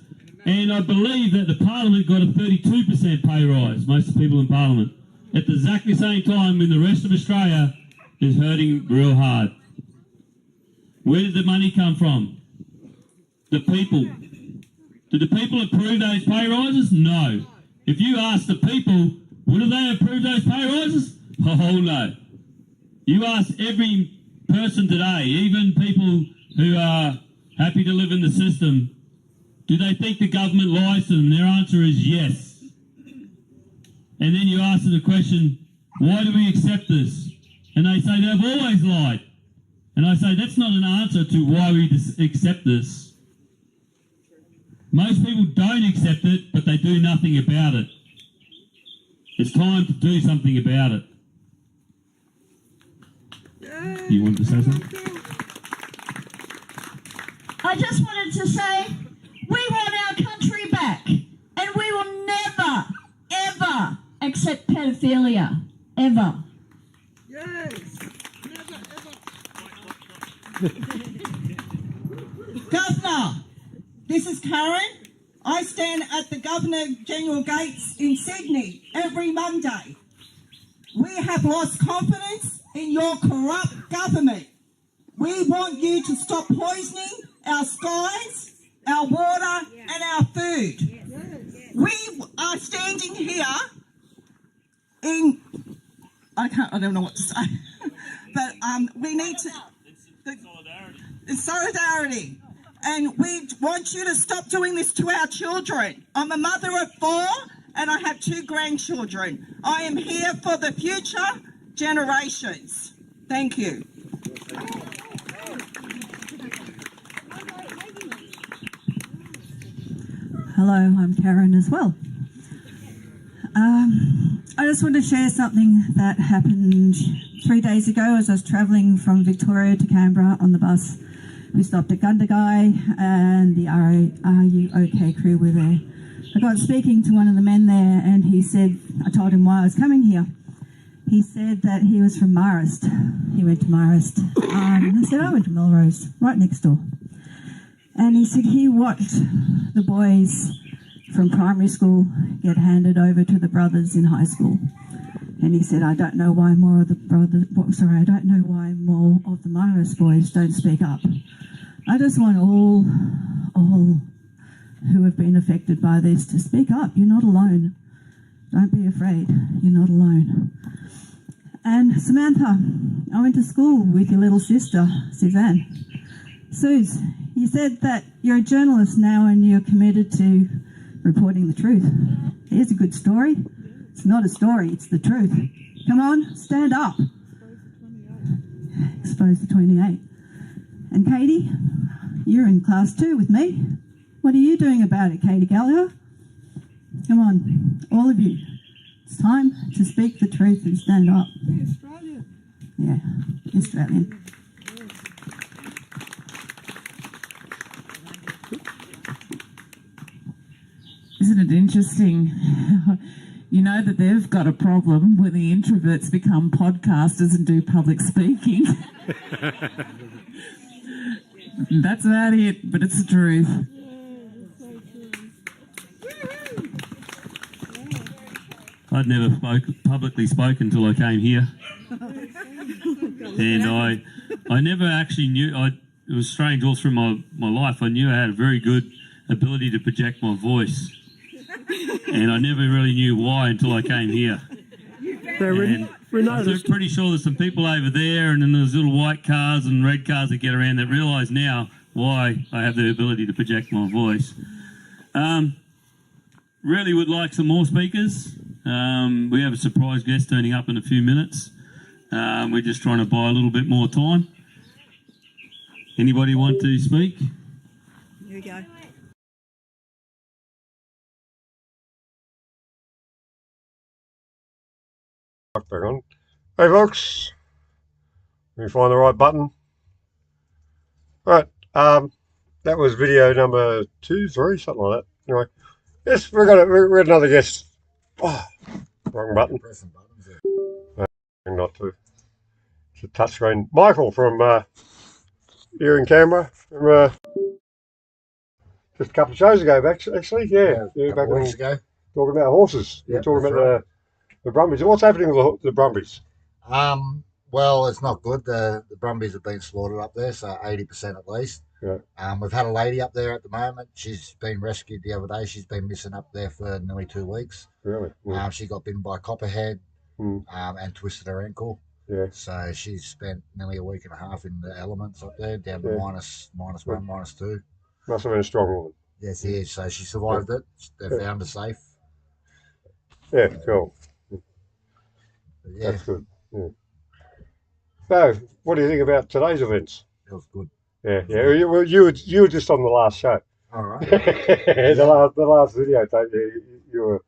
And I believe that the Parliament got a 32% pay rise, most of the people in Parliament, at the exactly same time when the rest of Australia is hurting real hard. Where did the money come from? The people. Did the people approve those pay rises? No. If you ask the people, would they approve those pay rises? Oh no. You ask every person today, even people who are happy to live in the system, do they think the government lies to them? Their answer is yes. And then you ask them the question, why do we accept this? And they say they've always lied. And I say that's not an answer to why we accept this. Most people don't accept it, but they do nothing about it. It's time to do something about it. You wanted to say something? I just wanted to say we want our country back, and we will never, ever accept pedophilia. Ever. Yes. Governor, this is Karen. I stand at the Governor General gates in Sydney every Monday. We have lost confidence in your corrupt government. We want you to stop poisoning our skies, our water and our food. We are standing here in, I don't know what to say, but we need to, solidarity. And we want you to stop doing this to our children. I'm a mother of 4 and I have 2 grandchildren. I am here for the future generations. Thank you. Hello, I'm Karen as well. I just want to share something that happened 3 days ago as I was travelling from Victoria to Canberra on the bus. We stopped at Gundagai and the Are You OK crew were there. I got speaking to one of the men there and he said, I told him why I was coming here. He said that he was from Marist. He went to Marist. I said, I went to Melrose, right next door. And he said he watched the boys from primary school get handed over to the brothers in high school. And he said, I don't know why more of the I don't know why more of the Marist boys don't speak up. I just want all who have been affected by this to speak up. You're not alone. Don't be afraid. You're not alone. And Samantha, I went to school with your little sister, Suzanne. Suze, you said that you're a journalist now and you're committed to reporting the truth. Here's a good story. It's not a story, it's the truth. Come on, stand up. Exposed to 28. And Katie, you're in class 2 with me. What are you doing about it, Katie Gallagher? Come on, all of you. It's time to speak the truth and stand up. Be Australian. Yeah, Australian. Isn't it interesting? You know that they've got a problem when the introverts become podcasters and do public speaking. That's about it, but it's the truth. I'd never publicly spoken until I came here. And I never actually knew, it was strange all through my life, I knew I had a very good ability to project my voice. And I never really knew why until I came here. And I'm pretty sure there's some people over there and then there's little white cars and red cars that get around that realise now why I have the ability to project my voice. Really would like some more speakers. We have a surprise guest turning up in a few minutes. We're just trying to buy a little bit more time. Anybody want to speak? Here we go. Back on. Hey folks, let me find the right button. Right, that was video number 2, 3, something like that. Anyway, yes, we got another guest. Oh, wrong button. Not to. It's a touchscreen. Michael from here in Canberra. From, just a couple of shows ago, actually. Yeah, back a weeks ago. Talking about horses. Yep, we're talking about the Brumbies. What's happening with the Brumbies? Well, it's not good. The Brumbies have been slaughtered up there, so 80% at least. Yeah. We've had a lady up there at the moment. She's been rescued the other day. She's been missing up there for nearly 2 weeks. Really? Yeah. She got bitten by a copperhead and twisted her ankle. Yeah. So she's spent nearly a week and a half in the elements up there, down to minus 1, -2. Must have been a strong woman. Yes, he is. So she survived it. They found her safe. Yeah, cool. Yeah. That's good. Yeah. So, what do you think about today's events? It was good. Yeah, yeah. You were just on the last show. All right. the last video tape. You were.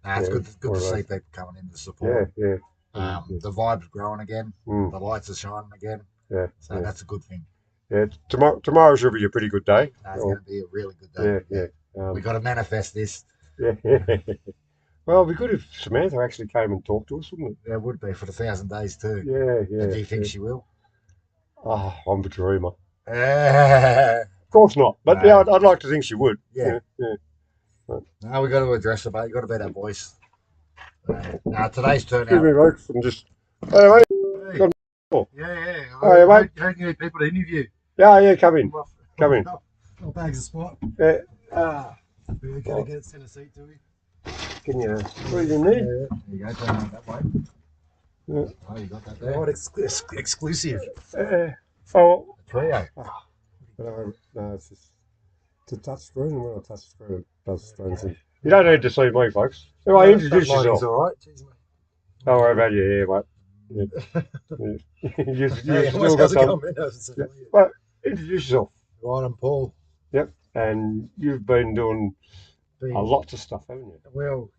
It's good to see people coming in to support. Yeah. The vibe's growing again. The lights are shining again. Yeah. So that's a good thing. Yeah. Tomorrow should be a pretty good day. It's going to be a really good day. Yeah. We got to manifest this. Yeah. Well, it'd be good if Samantha actually came and talked to us, wouldn't it? It would be for the 1,000 days too. Yeah. Do you think she will? Oh, I'm a dreamer. Of course not. But yeah, I'd like to think she would. Yeah. No, we got to address it, mate. You got to be that voice. Now today's turnout. Excuse me, folks. I'm just. Hey, mate. Yeah. Hey, mate. How can you get people to interview? Yeah. Come in. Come in. Well, bags of spot. Yeah. We're going to get send a seat to you. Can you? What do you need? There you go. Turn around that way. Yeah. Oh, you got that there. Right, exclusive. Oh. Trio. No, it's just to touch screen, and when I touch screen, it does strange things. You don't need to see me, folks. Anyway, introduce yourself. All right. Jeez, mate. Don't worry about your hair, mate. You still got some. Well, introduce yourself. Right, I'm Paul. Yep, and you've been doing a lot of stuff, haven't you? Well,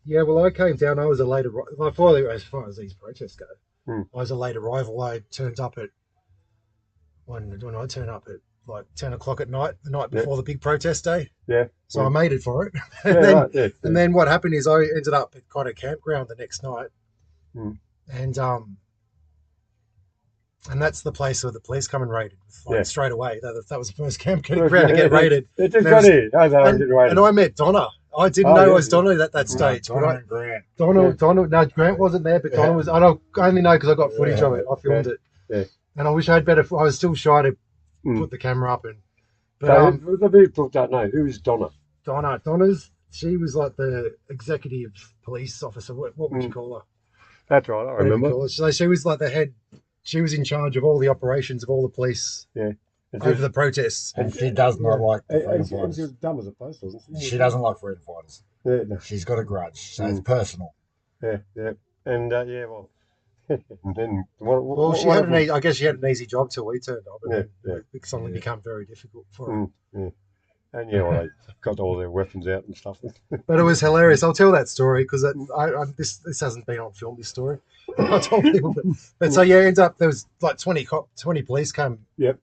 I came down. I was a late arrival. As far as these protests go, I was a late arrival. I turned up at when I turned up at like 10 o'clock at night, the night before the big protest day. Yeah. So I made it for it. And then what happened is I ended up at quite a campground the next night, and that's the place where the police come and raided straight away. That was the first campground to get raided. It just got here. And I met Donna. I didn't know it was Donna at that stage. Donna and Grant. Donna. No, Grant wasn't there, but Donna was. I only know because I got footage of it. I filmed it. Yeah. And I wish I had better. I was still shy to put the camera up. But so the people don't know who is Donna. She was like the executive police officer. What would you call her? That's right. I remember. So she was like the head. She was in charge of all the operations of all the police. Yeah. over the protests. And she does not like the freedom And she fighters. was dumb as a post, wasn't she? She doesn't like freedom fighters. Yeah, no. She's got a grudge, so it's personal. Yeah, yeah. And, yeah, well... and then Well, she had I guess she had an easy job till we turned up, and Yeah, then it suddenly became very difficult for her. yeah. And yeah, well, they got all their weapons out and stuff. But it was hilarious. I'll tell that story because this hasn't been on film. This story, I told people. But so yeah, ends up there was like 20 police came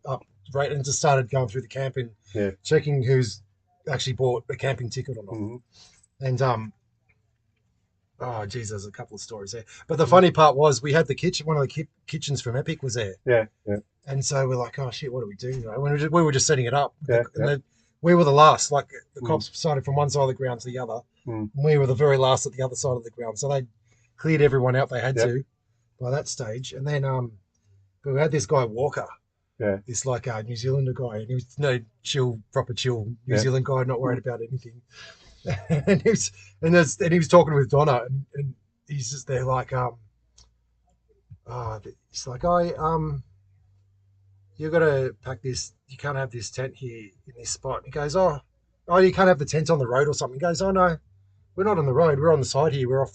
up right and just started going through the camp and checking who's actually bought a camping ticket or not. And oh geez, there's a couple of stories there. But the funny part was we had the kitchen. One of the kitchens from Epic was there. Yeah. And so we're like, oh shit, what do we do? You know, we were just setting it up. We were the last. Like the cops started from one side of the ground to the other. And we were the very last at the other side of the ground. So they cleared everyone out they had to by that stage. And then but we had this guy Walker. Yeah. This like New Zealander guy, and he was proper chill New Zealand guy, not worried about anything. And he was talking with Donna, and he's just there like he's like, you got to pack this. You can't have this tent here in this spot. And he goes, oh, you can't have the tent on the road or something. He goes, oh no, we're not on the road. We're on the side here. We're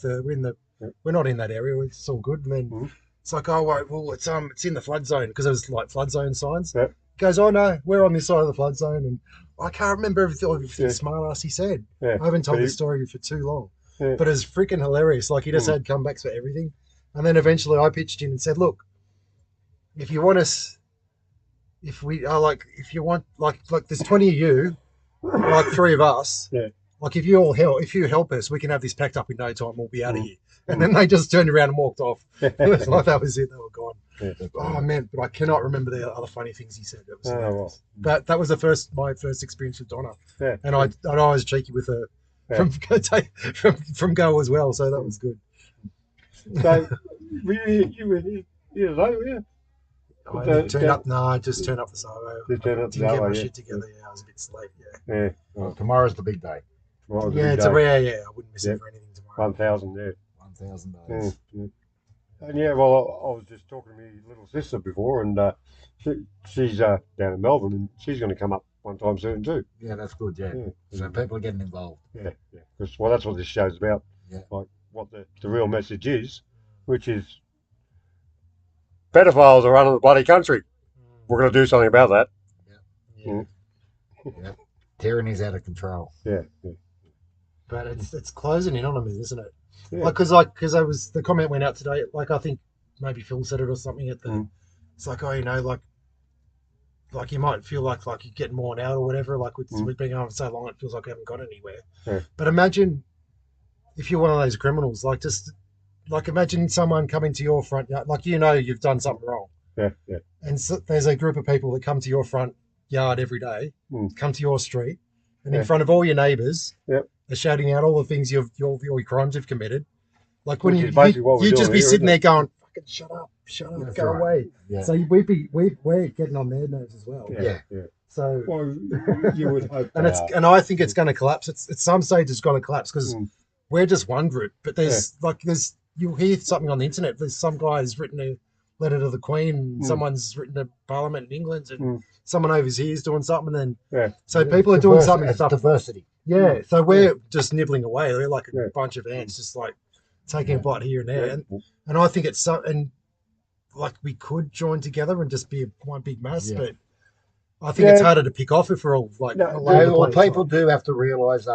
not in that area. It's all good. And then it's like, oh right, well it's in the flood zone because it was like flood zone signs. He goes, oh no, we're on this side of the flood zone, and I can't remember everything smart ass he said. I haven't told the story for too long, but it's freaking hilarious. Like he just had comebacks for everything, and then eventually I pitched in and said, look, if you want us. If you want, there's 20 of you, like 3 of us. Like if you help us, we can have this packed up in no time. We'll be out of here. And then they just turned around and walked off. It was like that was it. They were gone. Oh man, but I cannot remember the other funny things he said. It was hilarious. But that was my first experience with Donna. And I was cheeky with her from Go as well. So that was good. So you were here today, were you? I turned up. No, I just turned up the Savo. Didn't get my shit together. Yeah, I was a bit late. Yeah. Well, tomorrow's the big day. I wouldn't miss it for anything tomorrow. 1,000, 1,000 days. And yeah, well, I was just talking to my little sister before, and she's down in Melbourne, and she's going to come up one time soon too. Yeah, that's good. Yeah. So people are getting involved. Yeah. Because that's what this show's about. Like what the real message is, which is. Pedophiles are running the bloody country. We're going to do something about that. Yeah. Tyranny's out of control. Yeah. But it's closing in on them, isn't it? Yeah. Because the comment went out today. Like I think maybe Phil said it or something at the. It's like, oh, you know, like you might feel like you're getting worn out or whatever. Like we've been on for so long, it feels like we haven't got anywhere. But imagine if you're one of those criminals, like imagine someone coming to your front yard, like you've done something wrong. Yeah. And so there's a group of people that come to your front yard every day, come to your street, and in front of all your neighbours, they're shouting out all the things your crimes you've committed. Like when you just be sitting there going, "Fucking shut up, go away." Yeah. So we're getting on their nerves as well. Yeah. So you would hope, and I think it's going to collapse. It's at some stage it's going to collapse because we're just one group, but there's you'll hear something on the internet. There's some guy who's written a letter to the Queen, someone's written to Parliament in England, and someone over here is doing something. And so people are doing something. Stuff. Diversity. Yeah. So we're just nibbling away. We're like a bunch of ants, just like taking a bite here and there. And I think it's and like we could join together and just be one big mass, but I think it's harder to pick off if we're all like. Well, people do have to realise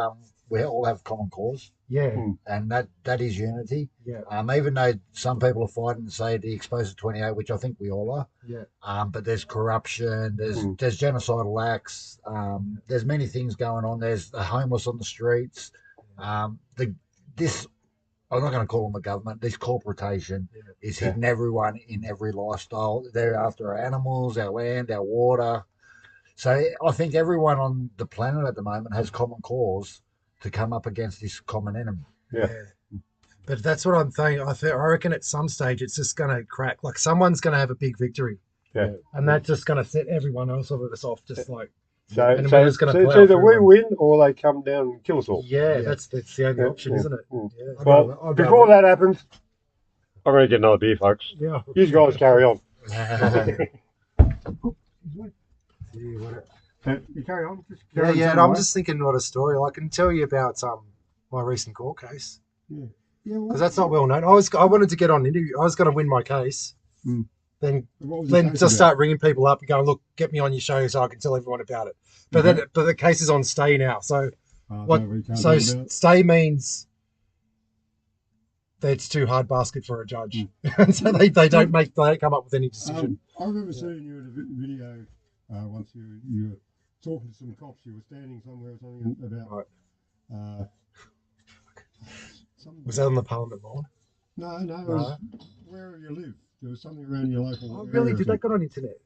we all have common cause. Yeah. And that is unity. Yeah. Even though some people are fighting to say the exposed to 28, which I think we all are. Yeah. But there's corruption, there's genocidal acts, there's many things going on. There's the homeless on the streets. This I'm not going to call them the government. This corporation is hitting everyone in every lifestyle. They're after our animals, our land, our water. So I think everyone on the planet at the moment has common cause to come up against this common enemy. Yeah. But that's what I'm saying. I reckon at some stage it's just going to crack. Like someone's going to have a big victory. Yeah. And that's just going to set everyone else of us off. Just like. So it's either we win or they come down and kill us all. Yeah, that's the only option, isn't it? Yeah. Well, before that happens, I'm going to get another beer, folks. Yeah. You guys carry on. Yeah, whatever. But you carry on. Just Yeah, carry on yeah. And some I'm way. just thinking about a story. I can tell you about my recent court case. Yeah. Yeah. Because that's not well known. I wanted to get on interview. I was going to win my case. Mm. Then What was the case just about? start ringing people up and going, look, get me on your show so I can tell everyone about it. But Okay. but the case is on stay now. So no, we can't so talk about it. stay means that it's too hard basket for a judge. So they don't come up with any decision. I remember seeing you in a video once. You were talking to some cops. You were standing somewhere or something about. Was that on the Parliament lawn? No, it was where you live. There was something around your local. Oh, really? area, Did I they think. got on internet?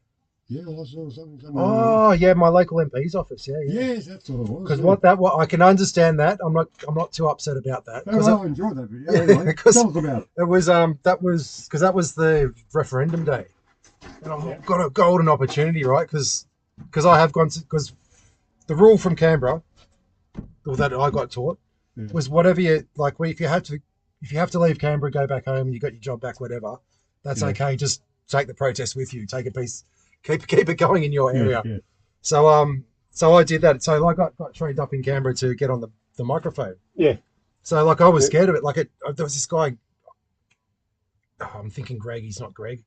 Yeah, well, I saw something. Oh, yeah, my local MP's office. Yeah, yeah. Yes, that's what it was. Because yeah. what I can understand that. I'm not too upset about that. No, I enjoyed that video. Anyway, tell us about it. It was that was the referendum day, and I've got a golden opportunity, right? Because I have gone because the rule from Canberra, or that I got taught, was whatever you like. If you have to leave Canberra, go back home, and you got your job back, whatever, that's okay. Just take the protest with you. Take a piece. Keep it going in your area. Yeah. So I did that. So I got trained up in Canberra to get on the microphone. Yeah. So I was scared of it. There was this guy. I'm thinking Greg. He's not Greg.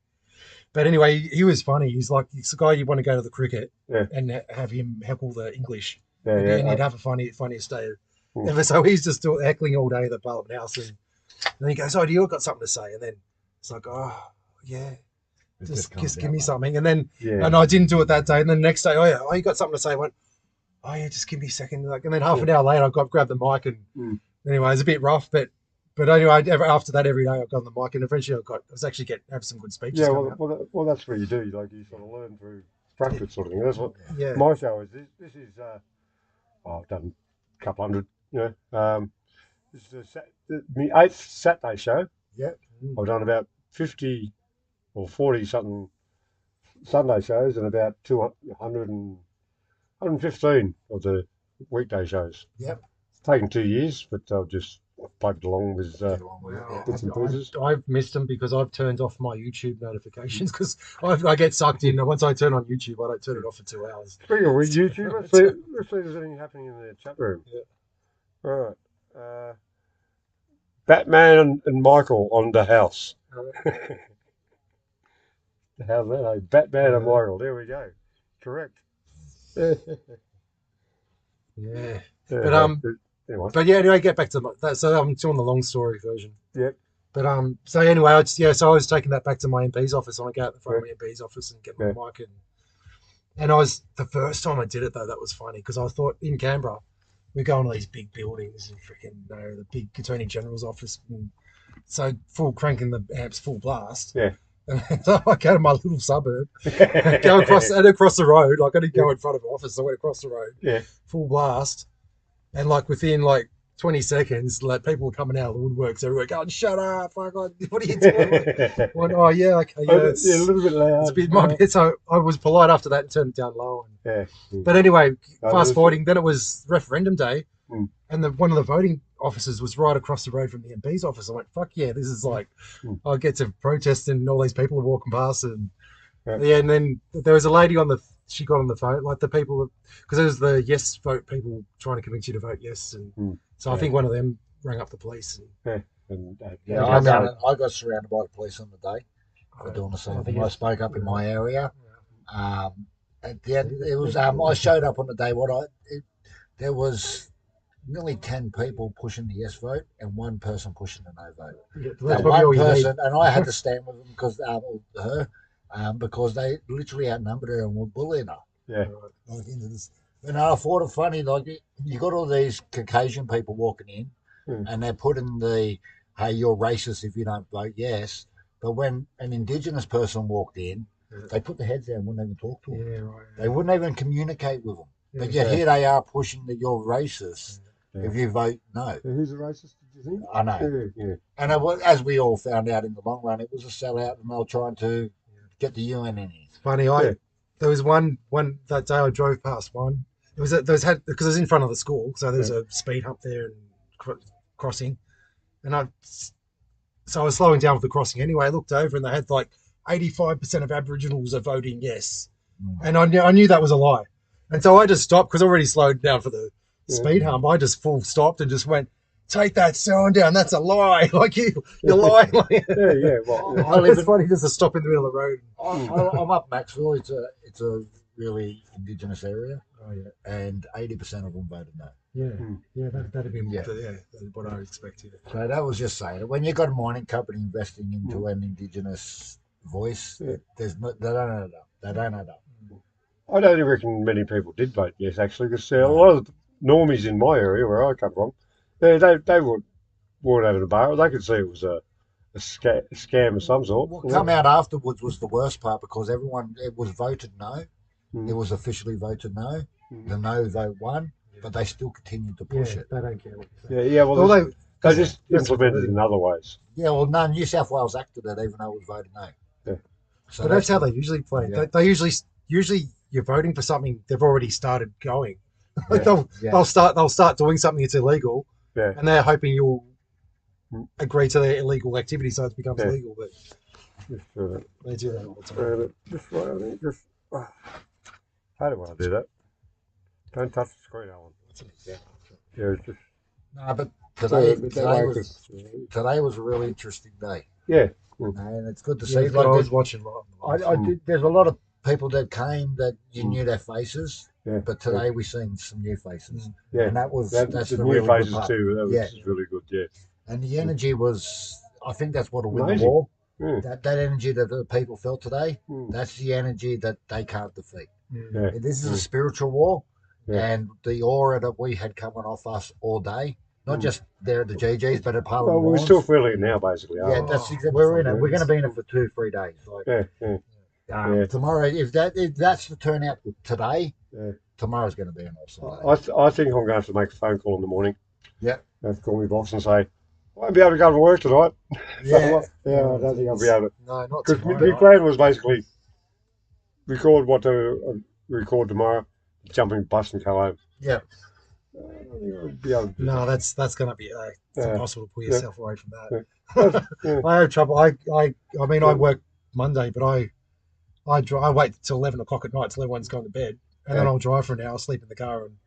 But anyway, he was funny. He's like, it's the guy you want to go to the cricket and have him heckle the English. Yeah, and he'd have a funniest day ever. So he's just heckling all day at the Parliament House. And then he goes, oh, do you got something to say? And then it's like, oh, yeah. Just give me something. And then and I didn't do it that day. And then the next day, oh, you got something to say? I went, oh, yeah, just give me a second. And then half an hour later, I grabbed the mic. And anyway, it was a bit rough. But anyway, after that, every day I got on the mic. And eventually I was actually have some good speeches. Yeah, well, that's what you do. Like you sort of learn through practice sort of thing. That's what Yeah. my show is. This is, I've done a couple hundred, this is my 8th Saturday show. Yep. I've done about 50 or 40 something Sunday shows and about 200 and 115 of the weekday shows. Yep. It's taken 2 years, but I've just plugged along with bits and pieces. I've missed them because I've turned off my YouTube notifications because I get sucked in. And once I turn on YouTube, I don't turn it off for 2 hours. Speaking of YouTube, let's see if there's anything happening in the chat room. Yeah. All right. Batman and Michael on the house. How's that? Eh? Batman and Michael. There we go. Correct. Yeah. But anyway, get back to that. So I'm doing the long story version. Yep. But so anyway, so I was taking that back to my MP's office. And I go out the front of my MP's office and get my mic and I was the first time I did it though. That was funny because I thought in Canberra we go into these big buildings and freaking the big Attorney General's office. And so full cranking the amps full blast. Yeah. And so I go to my little suburb, go across the road. Like I didn't go in front of the office. I went across the road, full blast, and within 20 seconds, people were coming out of the woodworks everywhere, going, "Shut up! Fuck, what are you doing?" I went, "Oh yeah, okay, yeah, a little bit loud. So I was polite after that and turned it down low. But anyway, fast forwarding, then it was referendum day, and one of the voting officers was right across the road from the MP's office. I went, fuck yeah, this is I get to protest and all these people are walking past and and then there was a lady she got on the phone, the people, because it was the yes vote people trying to convince you to vote yes, and so I think one of them rang up the police. I got surrounded by the police on the day for doing the same thing. I spoke up in my area. At the end, it was I showed up on the day. There was nearly 10 people pushing the yes vote and one person pushing the no vote. That's one person, and I had to stand with them because they literally outnumbered her and were bullying her. Yeah. And I thought it funny, you got all these Caucasian people walking in, and they're putting hey, you're racist if you don't vote yes. But when an Indigenous person walked in, they put their heads down and wouldn't even talk to them. Yeah, right. They wouldn't even communicate with them. But yet here they are pushing that you're racist if you vote no. Who's a racist, did you think? I know. Yeah. And as we all found out in the long run, it was a sellout and they were trying to get the UN in here. Funny, there was one that day I drove past one. It was because it was in front of the school, so there's a speed hump there and crossing. And so I was slowing down for the crossing anyway. I looked over and they had 85% of Aboriginals are voting yes. And I knew that was a lie. And so I just stopped because I already slowed down for the speed hump. I just full stopped and just went, take that sign down. That's a lie. Like you're lying. Yeah. Well, it's funny just to stop in the middle of the road. I'm up Maxwell. It's a really Indigenous area. Oh yeah. And 80% of them voted no. Yeah, that'd be what I expected. So that was just saying it. When you've got a mining company investing into an Indigenous voice, they don't add up. I don't reckon many people did vote yes, actually, because a lot of the normies in my area where I come from, they weren't out of the bar. They could see it was a scam of some sort. What come out afterwards was the worst part because it was voted no. It was officially voted no. The no vote won, but they still continued to push it. They don't care what you say. Yeah. Well, they just implemented it in other ways. Yeah, well, no, New South Wales acted it even though it was voted no. Yeah. So but that's how they usually play. Yeah. They usually you're voting for something they've already started going. They'll start doing something that's illegal, and they're hoping you'll agree to their illegal activity so it becomes legal. But they do that all the time. How do I do that? Don't touch the screen, Alan. Yeah, it's just... No, but today was a really interesting day. Yeah. And it's good to see. Like I was watching live. There's a lot of people that came that you knew their faces, but today we've seen some new faces. Yeah. And that's the the new really faces good part. too. That was really good, yeah. And the energy was, I think that's what will win the war. That energy that the people felt today, that's the energy that they can't defeat. Yeah. This is a spiritual war, and the aura that we had coming off us all day, not just there at the GGs, but at Parliament. Well, we're still feeling it now, basically. Yeah, that's exactly. We're in it. We're going to be in it for 2-3 days. Tomorrow, if that's the turnout today, tomorrow's going to be an awesome day. I think I'm going to have to make a phone call in the morning. Yeah. I have to call my boss and say, I won't be able to go to work tonight. Yeah. I don't think I'll be able to. No, not because tomorrow. my plan was basically record what to record tomorrow, jump in the bus and go home. Yeah. No, that's going to be it's impossible to pull yourself away from that. I have trouble. I mean, I work Monday, but I wait till 11 o'clock at night till everyone's gone to bed, and then I'll drive for an hour, sleep in the car, and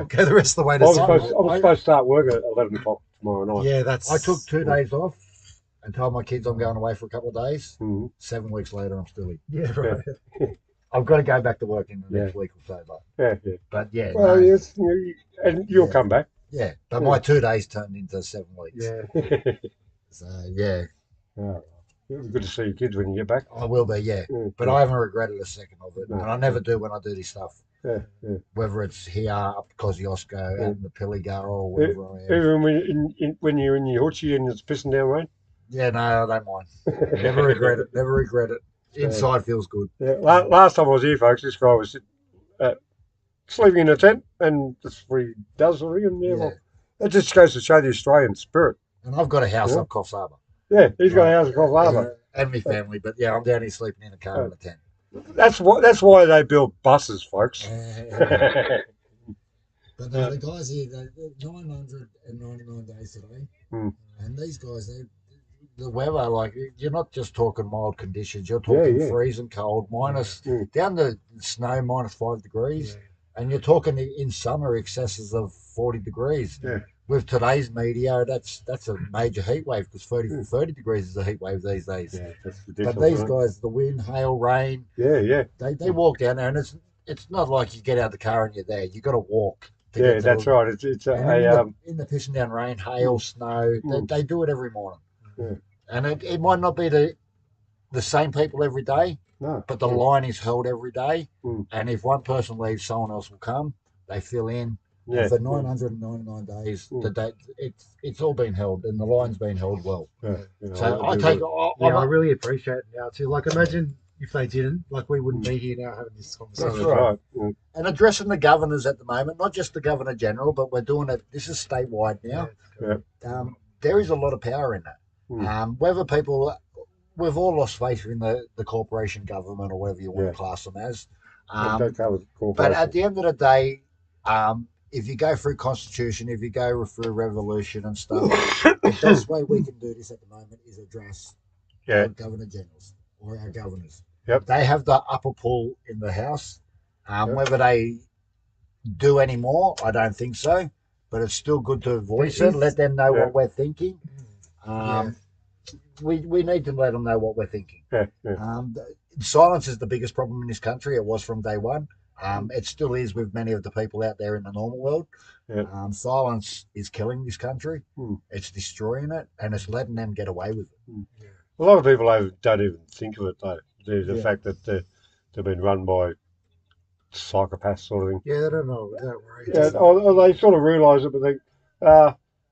go the rest of the way to I was supposed to start work at 11 o'clock tomorrow night. Yeah, I took 2 days off and told my kids I'm going away for a couple of days. 7 weeks later, I'm still in. Yeah, right. I've got to go back to work in the next week or so, but but yeah. Well, and you'll come back. Yeah, but my 2 days turned into 7 weeks. Yeah. So yeah. It'll be good to see your kids when you get back. I will be, but I haven't regretted a second of it, and I never do when I do this stuff. Whether it's here up Kosciuszko, out in the Pilliga, or wherever I am. Even when you're in your hutchie and it's pissing down rain. Yeah, no, I don't mind. Never regret it. Never regret it. Inside feels good. Yeah. Last time I was here, folks, this guy was sleeping in a tent, and that's what he does. And well, that just goes to show the Australian spirit. And I've got a house up Coffs Harbour. Yeah, he's got a house at Coffs Harbour. And my family, but I'm down here sleeping in a car in a tent. That's why they build buses, folks. But the guys here, 999 days today, and these guys, the weather, like, you're not just talking mild conditions, you're talking freezing cold, down to snow, -5 degrees, and you're talking in summer excesses of 40 degrees. With today's media, that's a major heat wave because 30 degrees is a heat wave these days. Yeah, that's but these guys, the wind, hail, rain, they walk down there, and it's not like you get out of the car and you're there. You got to walk. Yeah, that's right. It's in the pissing down rain, hail, snow. They do it every morning. And it might not be the same people every day, but the line is held every day. And if one person leaves, someone else will come. They fill in. And for 999 days, it's all been held, and the line's been held well. So I really appreciate it now too. Like, imagine if they didn't, like, we wouldn't be here now having this conversation. That's right. And addressing the governors at the moment, not just the Governor General, but we're doing it. This is statewide now. There is a lot of power in that. Whether we've all lost faith in the corporation government or whatever you want to class them as. But at the end of the day, if you go through Constitution, if you go through revolution and stuff, the best way we can do this at the moment is address our Governor Generals or our governors. Yep. They have the upper pull in the House. Whether they do any more, I don't think so. But it's still good to voice it, let them know what we're thinking. We need to let them know what we're thinking. Silence is the biggest problem in this country. It was from day one. It still is with many of the people out there in the normal world. Silence is killing this country. It's destroying it, and it's letting them get away with it. A lot of people don't even think of it, though. The fact that they've been run by psychopaths sort of thing. Yeah, they don't know. Don't worry. Yeah, or they sort of realise it, but think,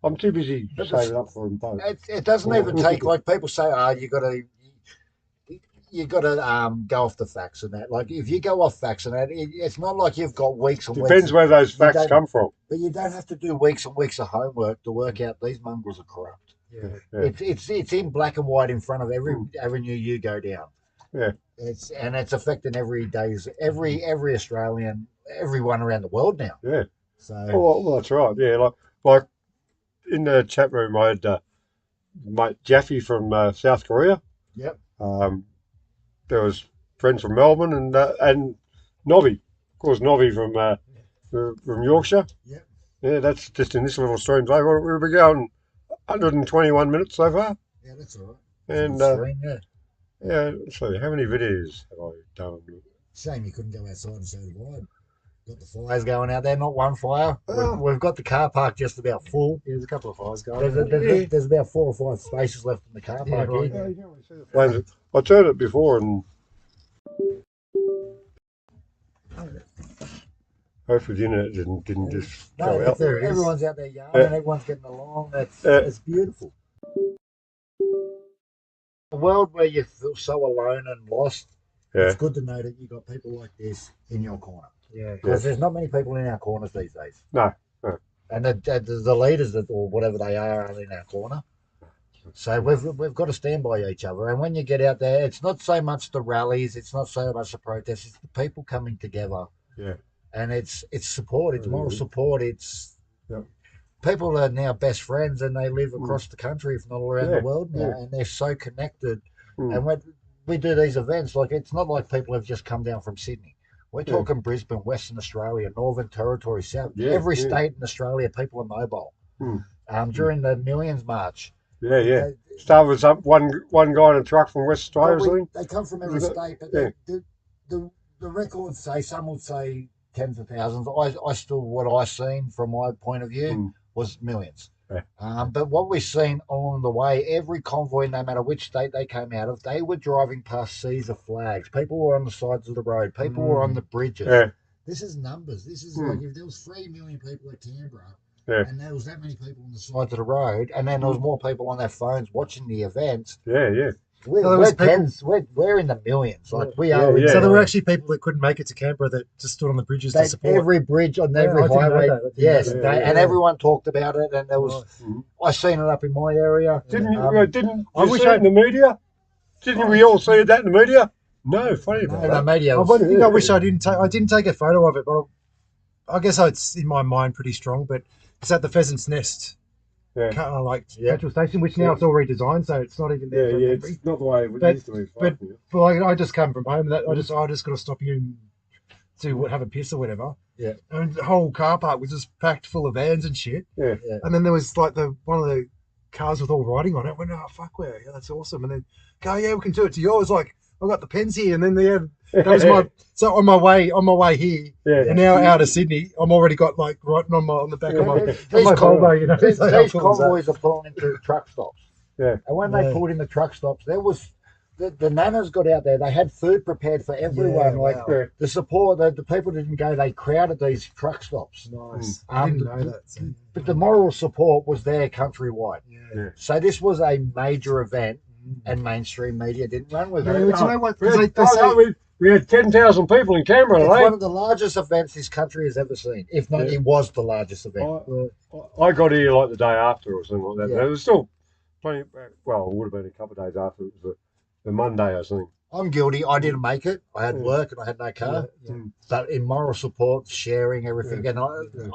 I'm too busy saving up for them both. It doesn't even take, like people say, you got to go off the facts and that. Like if you go off facts and that, it's not like you've got weeks and weeks. Depends where those facts come from. But you don't have to do weeks and weeks of homework to work out these mongrels are corrupt. Yeah. It's in black and white in front of every avenue you go down. Yeah. It's affecting every Australian, everyone around the world now. Yeah. So well, that's right. Yeah, like in the chat room, I had mate Jaffe from South Korea. Yep. There was friends from Melbourne and Nobby, of course, Nobby from Yorkshire. Yep. Yeah, that's just in this little stream. So we've been going 121 minutes so far. Yeah, that's all right. And yeah, let's see, how many videos have I done? Shame you couldn't go outside and say goodbye. Got the fires going out there, not one fire. We've got the car park just about full. Yeah, there's a couple of fires going. There's about 4 or 5 spaces left in the car park. Right. I turned it before and hopefully the internet didn't just go out. Everyone's out there yarning, everyone's getting along. It's beautiful. A world where you feel so alone and lost, it's good to know that you've got people like this in your corner. Yeah, because there's not many people in our corners these days. No. And the leaders or whatever they are in our corner. So we've got to stand by each other. And when you get out there, it's not so much the rallies, it's not so much the protests, it's the people coming together. Yeah. And it's support, it's moral support, it's people are now best friends and they live across the country, if not all around the world now, and they're so connected. And when we do these events, like it's not like people have just come down from Sydney. We're talking Brisbane, Western Australia, Northern Territory, South. Every state in Australia, people are mobile. During the Millions March. Yeah. Start with one guy in a truck from West Australia or something. They come from every state, but the records say, some would say tens of thousands. I still, what I seen from my point of view was millions. But what we've seen along the way, every convoy, no matter which state they came out of, they were driving past seas of flags. People were on the sides of the road. People were on the bridges. This is numbers. This is like if there was 3 million people at Canberra, and there was that many people on the sides of the road, and then there was more people on their phones watching the events. We're in the millions. Like we are. So there were actually people that couldn't make it to Canberra that just stood on the bridges to support. Every bridge on every highway. Yes, and everyone talked about it, and there was. I seen it up in my area. Didn't you see it in the media? Didn't we all see that in the media? No, funny about that. Media. I wish I didn't take a photo of it, but I guess it's in my mind pretty strong. But it's at the Pheasant's Nest. Kind of like petrol station, which now it's all redesigned, so it's not even there. It's not the way it used to be. But like, I just come from home. I just got to stop here and have a piss or whatever. Yeah. And the whole car park was just packed full of vans and shit. Yeah. And then there was like one of the cars with all writing on it. I went, oh fuck, yeah, that's awesome. And then we can do it to yours. Like, I've got the pens here, and then that was so on my way here, and now out of Sydney, I'm already got like writing on the back of my Volvo, you know. These convoys are pulling into truck stops. Yeah. And when they pulled in the truck stops, there was the nanas got out there. They had food prepared for everyone. The support, the people didn't go. They crowded these truck stops. Nice. I didn't know that. So. But the moral support was there countrywide. Yeah. So this was a major event. And mainstream media didn't run with it. You know what? We had 10,000 people in Canberra. It's one of the largest events this country has ever seen. If not, it was the largest event. I got here like the day after or something like that. It was still plenty. Well, it would have been a couple of days after. It was the Monday, I think. I'm guilty. I didn't make it. I had work and I had no car. But in moral support, sharing everything, and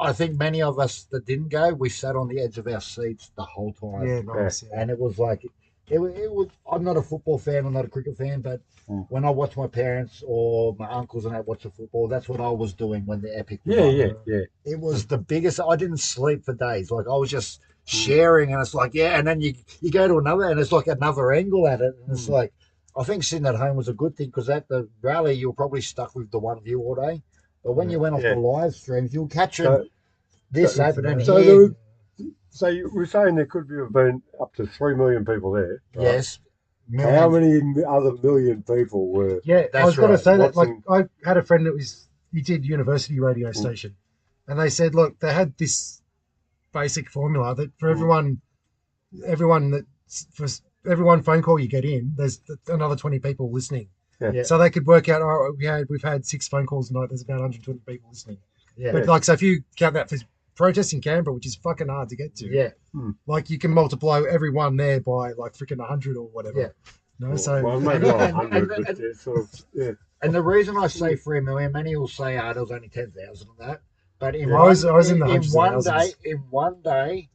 I think many of us that didn't go, we sat on the edge of our seats the whole time. Yeah, nice. And it was like. It was. I'm not a football fan. I'm not a cricket fan. But when I watch my parents or my uncles and I watch the football, that's what I was doing when the Epic. Was on. It was the biggest. I didn't sleep for days. Like I was just sharing, and it's like, and then you go to another, and it's like another angle at it, and it's like, I think sitting at home was a good thing because at the rally you were probably stuck with the one view all day, but when you went off the live streams, you were catching this happening here. So you were saying there could have been up to 3 million people there. Right? Yes. How many other million people were? Yeah, I was going to say that. Like, watching- I had a friend he did university radio station, and they said, look, they had this basic formula that for everyone phone call you get in, there's another 20 people listening. Yeah. So they could work out. Oh, we've had 6 phone calls tonight. There's about 120 people listening. Yeah. But like, so if you count that for protests in Canberra, which is fucking hard to get to. Yeah. Like you can multiply everyone there by like freaking 100 or whatever. Yeah. No, so well, maybe not 100, but it's sort of, And the reason I say 3 million, many will say, there was only 10,000 of that. But in I was in the hundreds of one thousands. day, one day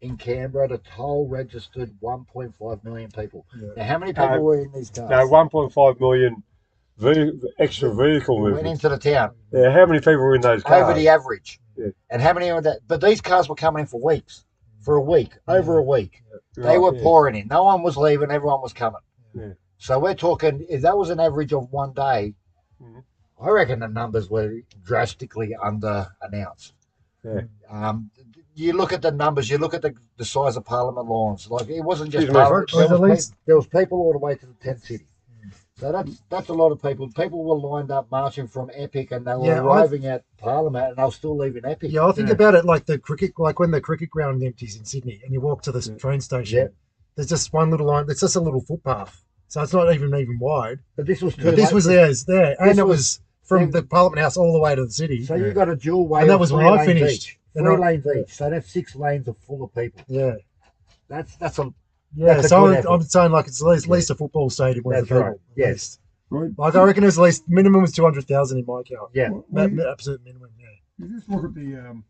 in Canberra, the toll registered 1.5 million people. Yeah. Now, how many people were in these cars? No, 1.5 million extra vehicle went movements. into the town. Yeah, how many people were in those cars? Over the average. Yeah. And how many of that? But these cars were coming in for weeks. For a week. Over a week. Yeah. They were Yeah. pouring in. No one was leaving. Everyone was coming. Yeah. So we're talking, if that was an average of one day, I reckon the numbers were drastically under-announced. Yeah. You look at the numbers, you look at the size of Parliament lawns. Like, it wasn't just Excuse me, Parliament. folks. There was people all the way to the tent city. So that's a lot of people. People were lined up marching from Epic, and they were arriving at Parliament, and they were still leaving Epic. Yeah, I think about it like when the cricket ground empties in Sydney, and you walk to the train station. Yeah. There's just one little line. It's just a little footpath, so it's not even wide. But this was there, and it was from the Parliament House all the way to the city. So you got a dual way, and that was when I finished. Each. 3 lanes each. So that's 6 lanes are full of people. Yeah, that's a so good I'm saying like it's at least a football stadium worth of people. Right. Yes. Right. Like I reckon it was at least minimum was 200,000 in my count. Yeah, absolute minimum. Yeah. You just look at the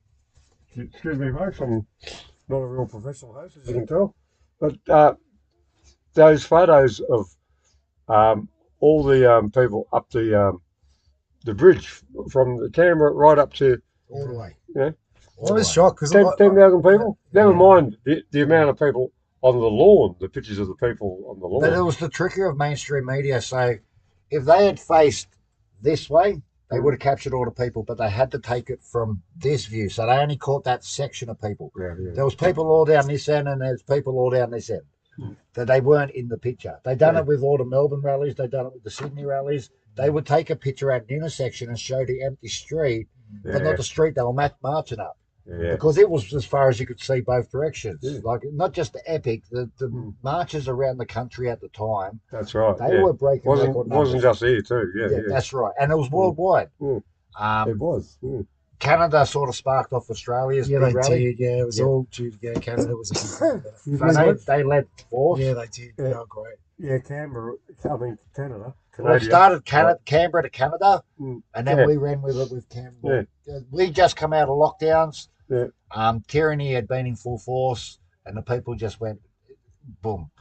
excuse me, folks. I'm not a real professional host, as you can tell, but those photos of all the people up the bridge from the Canberra right up to all the way. Yeah, I was shocked because 10,000 people. Never mind the amount of people on the lawn, the pictures of the people on the lawn. But it was the trickery of mainstream media. So if they had faced this way, they would have captured all the people, but they had to take it from this view. So they only caught that section of people. Yeah. There was people all down this end, and there's people all down this end. That they weren't in the picture. They done it with all the Melbourne rallies. They done it with the Sydney rallies. They would take a picture at an intersection and show the empty street, but not the street they were marching up. Yeah. Because it was as far as you could see both directions. Like, not just the Epic, the marches around the country at the time. That's right. They were breaking record numbers. Wasn't just here too. Yeah. That's right. And it was worldwide. It was. Canada sort of sparked off Australia's big rally. Did. Yeah, it was all due. Yeah, Canada was they led fourth. Yeah, they did. Yeah. Oh, great. Yeah, Canberra. I mean, Canada. Well, it started Canberra to Canada, and then we ran with it with Canberra. Yeah. We just come out of lockdowns. Yeah. Tyranny had been in full force, and the people just went boom.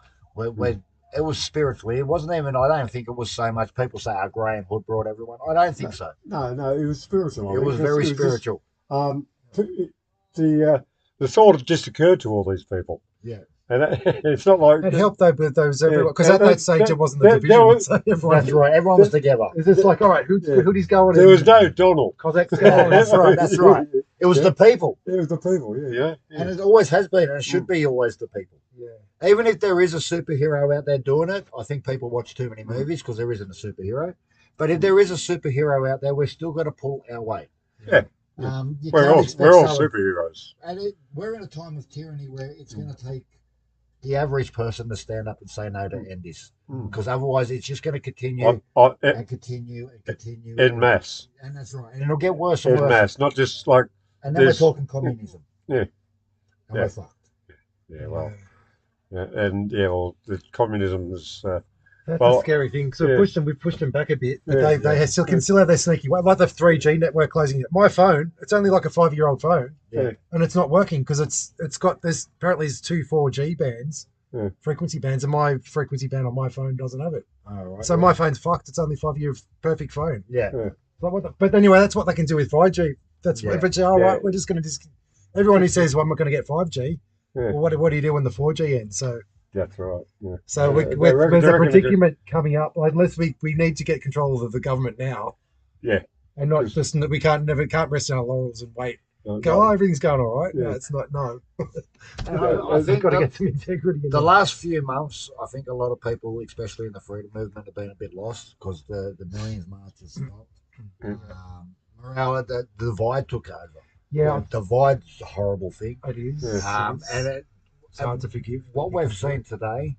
It was spiritually. It wasn't even. I don't think it was so much. People say, Graham Hood brought everyone. I don't think so. No, it was spiritual. It was very spiritual. The thought had just occurred to all these people. Yeah. And it's not like it helped though with those everyone because at that stage it wasn't the division. So that's right. Everyone was together. It's just like, all right, who's going? There was no Donald. That's right. That's right. It was the people. It was the people. Yeah. And it always has been, and it should be always the people. Yeah. Even if there is a superhero out there doing it, I think people watch too many movies because there isn't a superhero. But if there is a superhero out there, we're still going to pull our weight. Yeah. We're all superheroes. And we're in a time of tyranny where it's going to take the average person to stand up and say no to end this, because otherwise it's just going to continue and continue and continue en masse. And that's right, and it'll get worse and en worse. Masse, not just like. And then we're talking communism. Yeah. And we're fucked. Yeah. Well. Yeah. And well, the communism is. That's a scary thing. So we've pushed them back a bit, but they still can still have their sneaky way, like the 3G network closing it. My phone, it's only like a 5-year-old phone, and it's not working because it's got this. Apparently, there's 2 4G bands frequency bands, and my frequency band on my phone doesn't have it. Oh, right, So my phone's fucked. It's only 5 year perfect phone. Yeah. But anyway, that's what they can do with 5G. That's Yeah. if it's right, we're just going to everyone who says, "Well, I'm not going to get 5G." Well, what do you do when the 4G ends? So that's right. Yeah. So there's a predicament coming up. Like, unless we need to get control of the government now. Yeah. And not just that we can't rest on our laurels and wait. No, Go, everything's going all right. Yeah. No, it's not. No. I think got to get some integrity. The last few months, I think a lot of people, especially in the freedom movement, have been a bit lost because the Millions March has stopped. Morale, the divide took over. Yeah. The divide's a horrible thing. It is. And it's hard to forgive. What we've seen today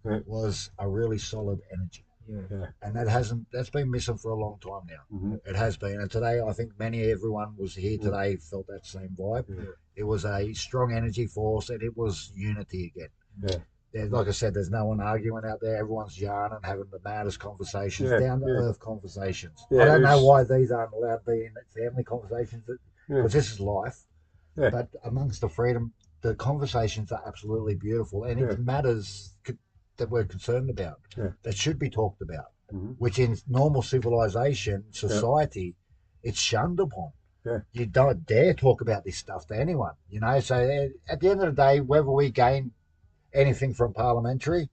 was a really solid energy. Yeah. And that's been missing for a long time now. It has been. And today, I think everyone was here today felt that same vibe. It was a strong energy force and it was unity again. Like I said, there's no one arguing out there. Everyone's yarning, having the maddest conversations, down-to-earth conversations. I don't know why these aren't allowed to be in family conversations, because this is life. But amongst the freedom, the conversations are absolutely beautiful. And it's matters that we're concerned about, that should be talked about, which in normal civilization, society, it's shunned upon. You don't dare talk about this stuff to anyone, So at the end of the day, whether we gain anything from parliamentary,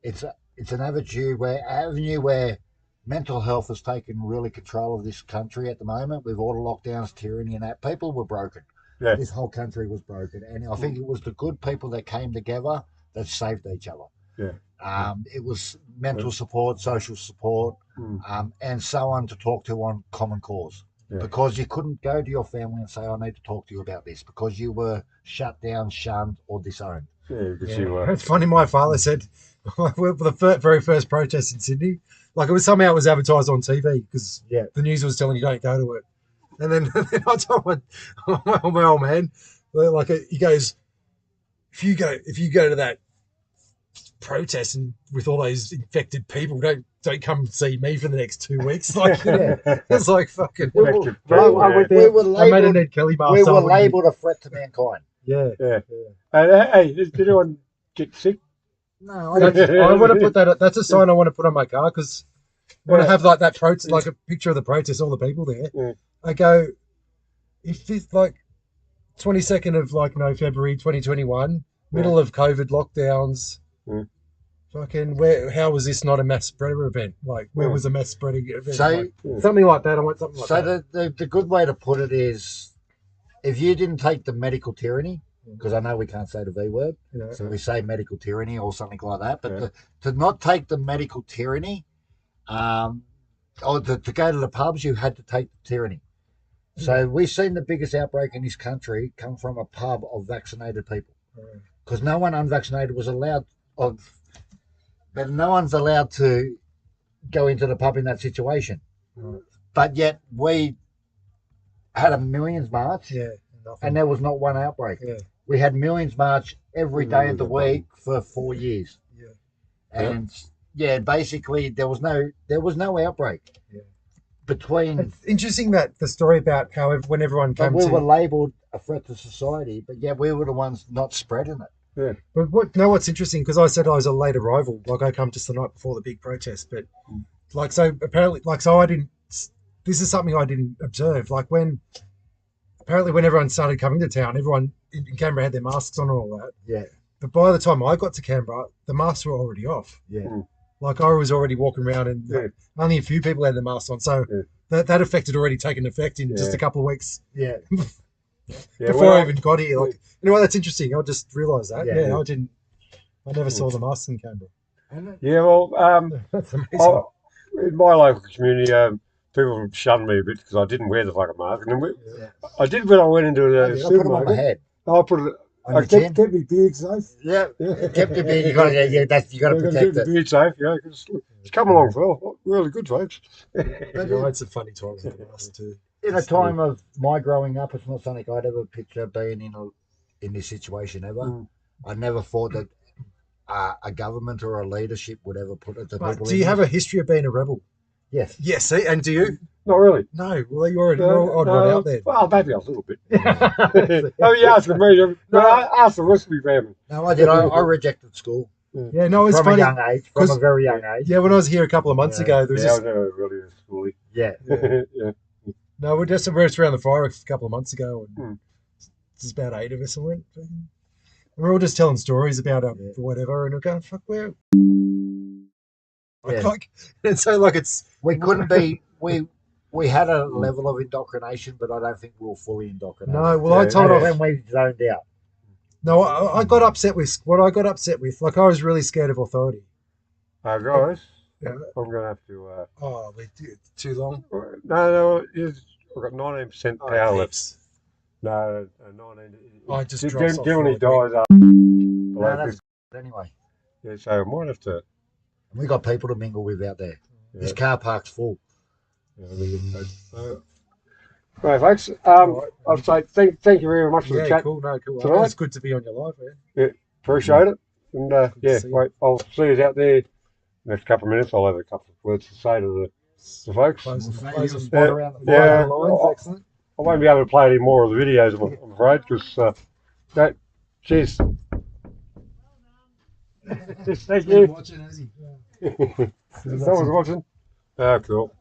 it's an avenue where mental health has taken really control of this country at the moment with all the lockdowns, tyranny and that. People were broken. This whole country was broken. And I think it was the good people that came together that saved each other. It was mental support, social support, and so on to talk to on common cause. Because you couldn't go to your family and say, I need to talk to you about this, because you were shut down, shunned or disowned. It's funny, my father said for the very first protest in Sydney, like it was advertised on TV because the news was telling you don't go to it. And then I told my old man, like he goes, if you go to that protest and with all those infected people, don't come see me for the next 2 weeks. Like it's like fucking. We were labelled a threat to mankind. Hey, did anyone get sick? No, I want to put that. That's a sign I want to put on my car because when I have like that protest, like a picture of the protest, all the people there. I go, if it's like 22nd of February 2021, middle of COVID lockdowns. Fucking how was this not a mass spreader event? Like where was a mass spreading event? So something like that. I want something like that. So the good way to put it is, if you didn't take the medical tyranny, because I know we can't say the V word, so we say medical tyranny or something like that, but to not take the medical tyranny, or to go to the pubs, you had to take the tyranny. So we've seen the biggest outbreak in this country come from a pub of vaccinated people, because no one unvaccinated was allowed but no one's allowed to go into the pub in that situation. But yet we had a Millions March, and there was not one outbreak. We had Millions March every day of the week for 4 years, and basically there was no outbreak. Between it's interesting that the story about how when everyone came, we were labelled a threat to society, but we were the ones not spreading it. But what's interesting, because I said I was a late arrival, like I come just the night before the big protest, but apparently I didn't. This is something I didn't observe. Like when everyone started coming to town, everyone in Canberra had their masks on and all that. But by the time I got to Canberra, the masks were already off. Like I was already walking around and only a few people had the masks on, so that effect had already taken effect in just a couple of weeks. Before I even got here, like anyway, that's interesting. I just realised that. I never saw the masks in Canberra. Yeah, well, that's amazing. In my local community, people shunned me a bit because I didn't wear the fucking mask. And I did when I went into the supermarket. I put it on my head. I put it. I kept my beard safe. Kept your beard. You got to protect it. The beard safe. It's come along well. Really good, folks. It's a funny time with the mask too. In a time of my growing up, it's not something I'd ever picture being in this situation ever. I never thought that a government or a leadership would ever put it to people. Do you have a history of being a rebel? Yes. Yes, see, and do you? Not really. No, well, you're odd one out there. Well, maybe a little bit. Oh, you asking me? No, I asked the rest of my family. No, I did. I rejected school. Yeah, no, it's from funny. a young age, from a very young age. Yeah, when I was here a couple of months ago, there was I this. was never really a schoolie. Yeah. Yeah. No, we're just around the fireworks a couple of months ago, and there's about 8 of us and went. We're all just telling stories about whatever, and we're going, "Fuck, where?" Like, and so like it's we couldn't be we had a level of indoctrination, but I don't think we were fully indoctrinated. No, well, I told when we zoned out. No, I got upset with what I got upset with. Like, I was really scared of authority. Guys, Yeah. I'm going to have to... Oh, we did too long? No, we've got 19% power left. No, 19... I just dropped off. Given he dies No, that's anyway. Yeah, so I might have to... And we got people to mingle with out there. This car park's full. Right, folks. I'd say thank you very much for the chat. Cool. No, cool. Tonight. It's good to be on your live, man. Yeah, appreciate it. And I'll see you out there next couple of minutes. I'll have a couple of words to say to the folks. Close the spot around the fire lines. Excellent. I won't be able to play any more of the videos, I'm afraid, because cheers. Thank you. Watching, has he? Someone's watching. Oh, cool.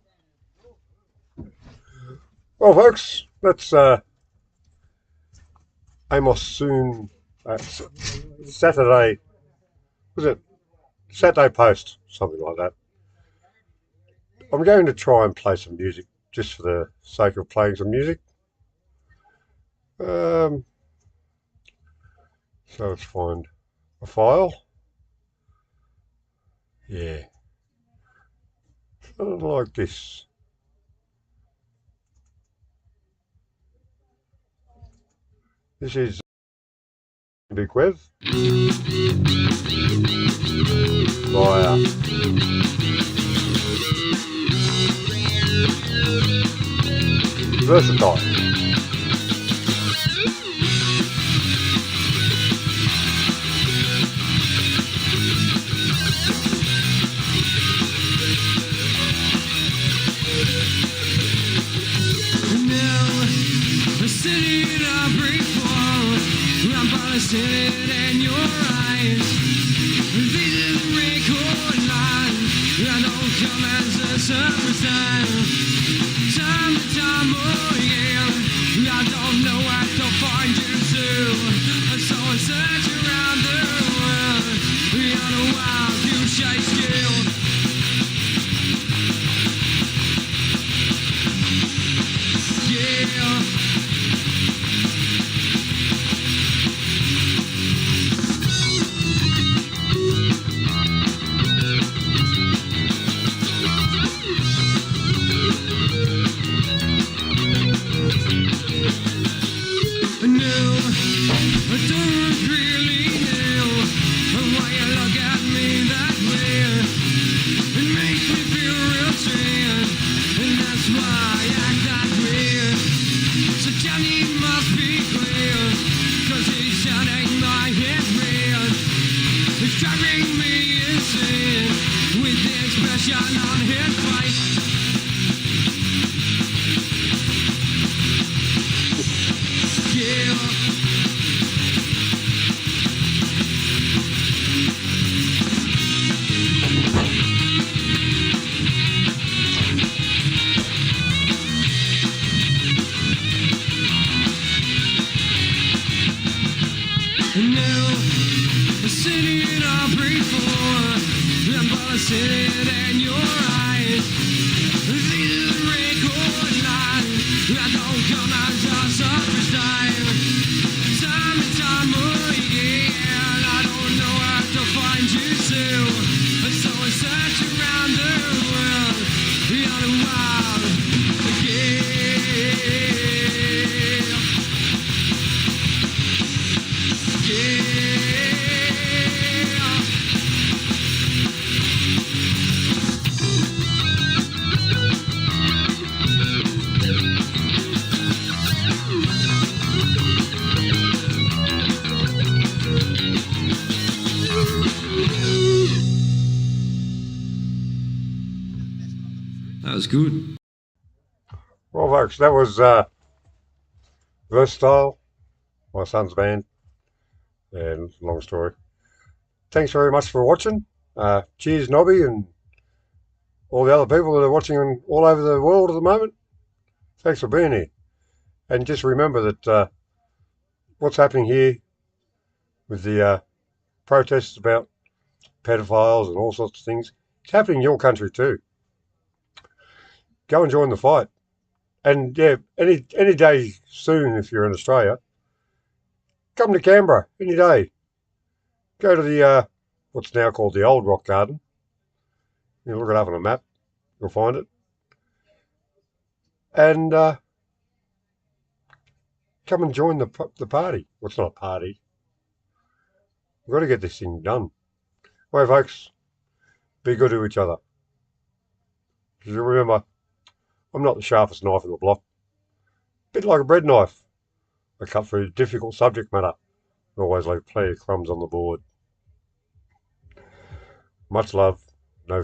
Well, folks, that's Amos soon. Saturday. Was it Saturday Post? Something like that. I'm going to try and play some music just for the sake of playing some music. So let's find a file. Yeah. Something like this. This is Big Web via Versatile. It in your eyes. This is a record line. I don't come as a surprise. Time to time again. I don't know where to find you to. So I search around the world. On a wild you chase skill. Yeah. was good. Well, folks, that was Versatile, my son's band, and long story. Thanks very much for watching. Cheers, Nobby, and all the other people that are watching all over the world at the moment. Thanks for being here. And just remember that what's happening here with the protests about pedophiles and all sorts of things, it's happening in your country too. Go and join the fight. And yeah, any day soon, if you're in Australia, come to Canberra any day. Go to the what's now called the Old Rock Garden. You look it up on a map, you'll find it. And come and join the party. Well, it's not a party. We've got to get this thing done. Well, folks, be good to each other. Because remember, I'm not the sharpest knife in the block. A bit like a bread knife. I cut through difficult subject matter and always leave plenty of crumbs on the board. Much love.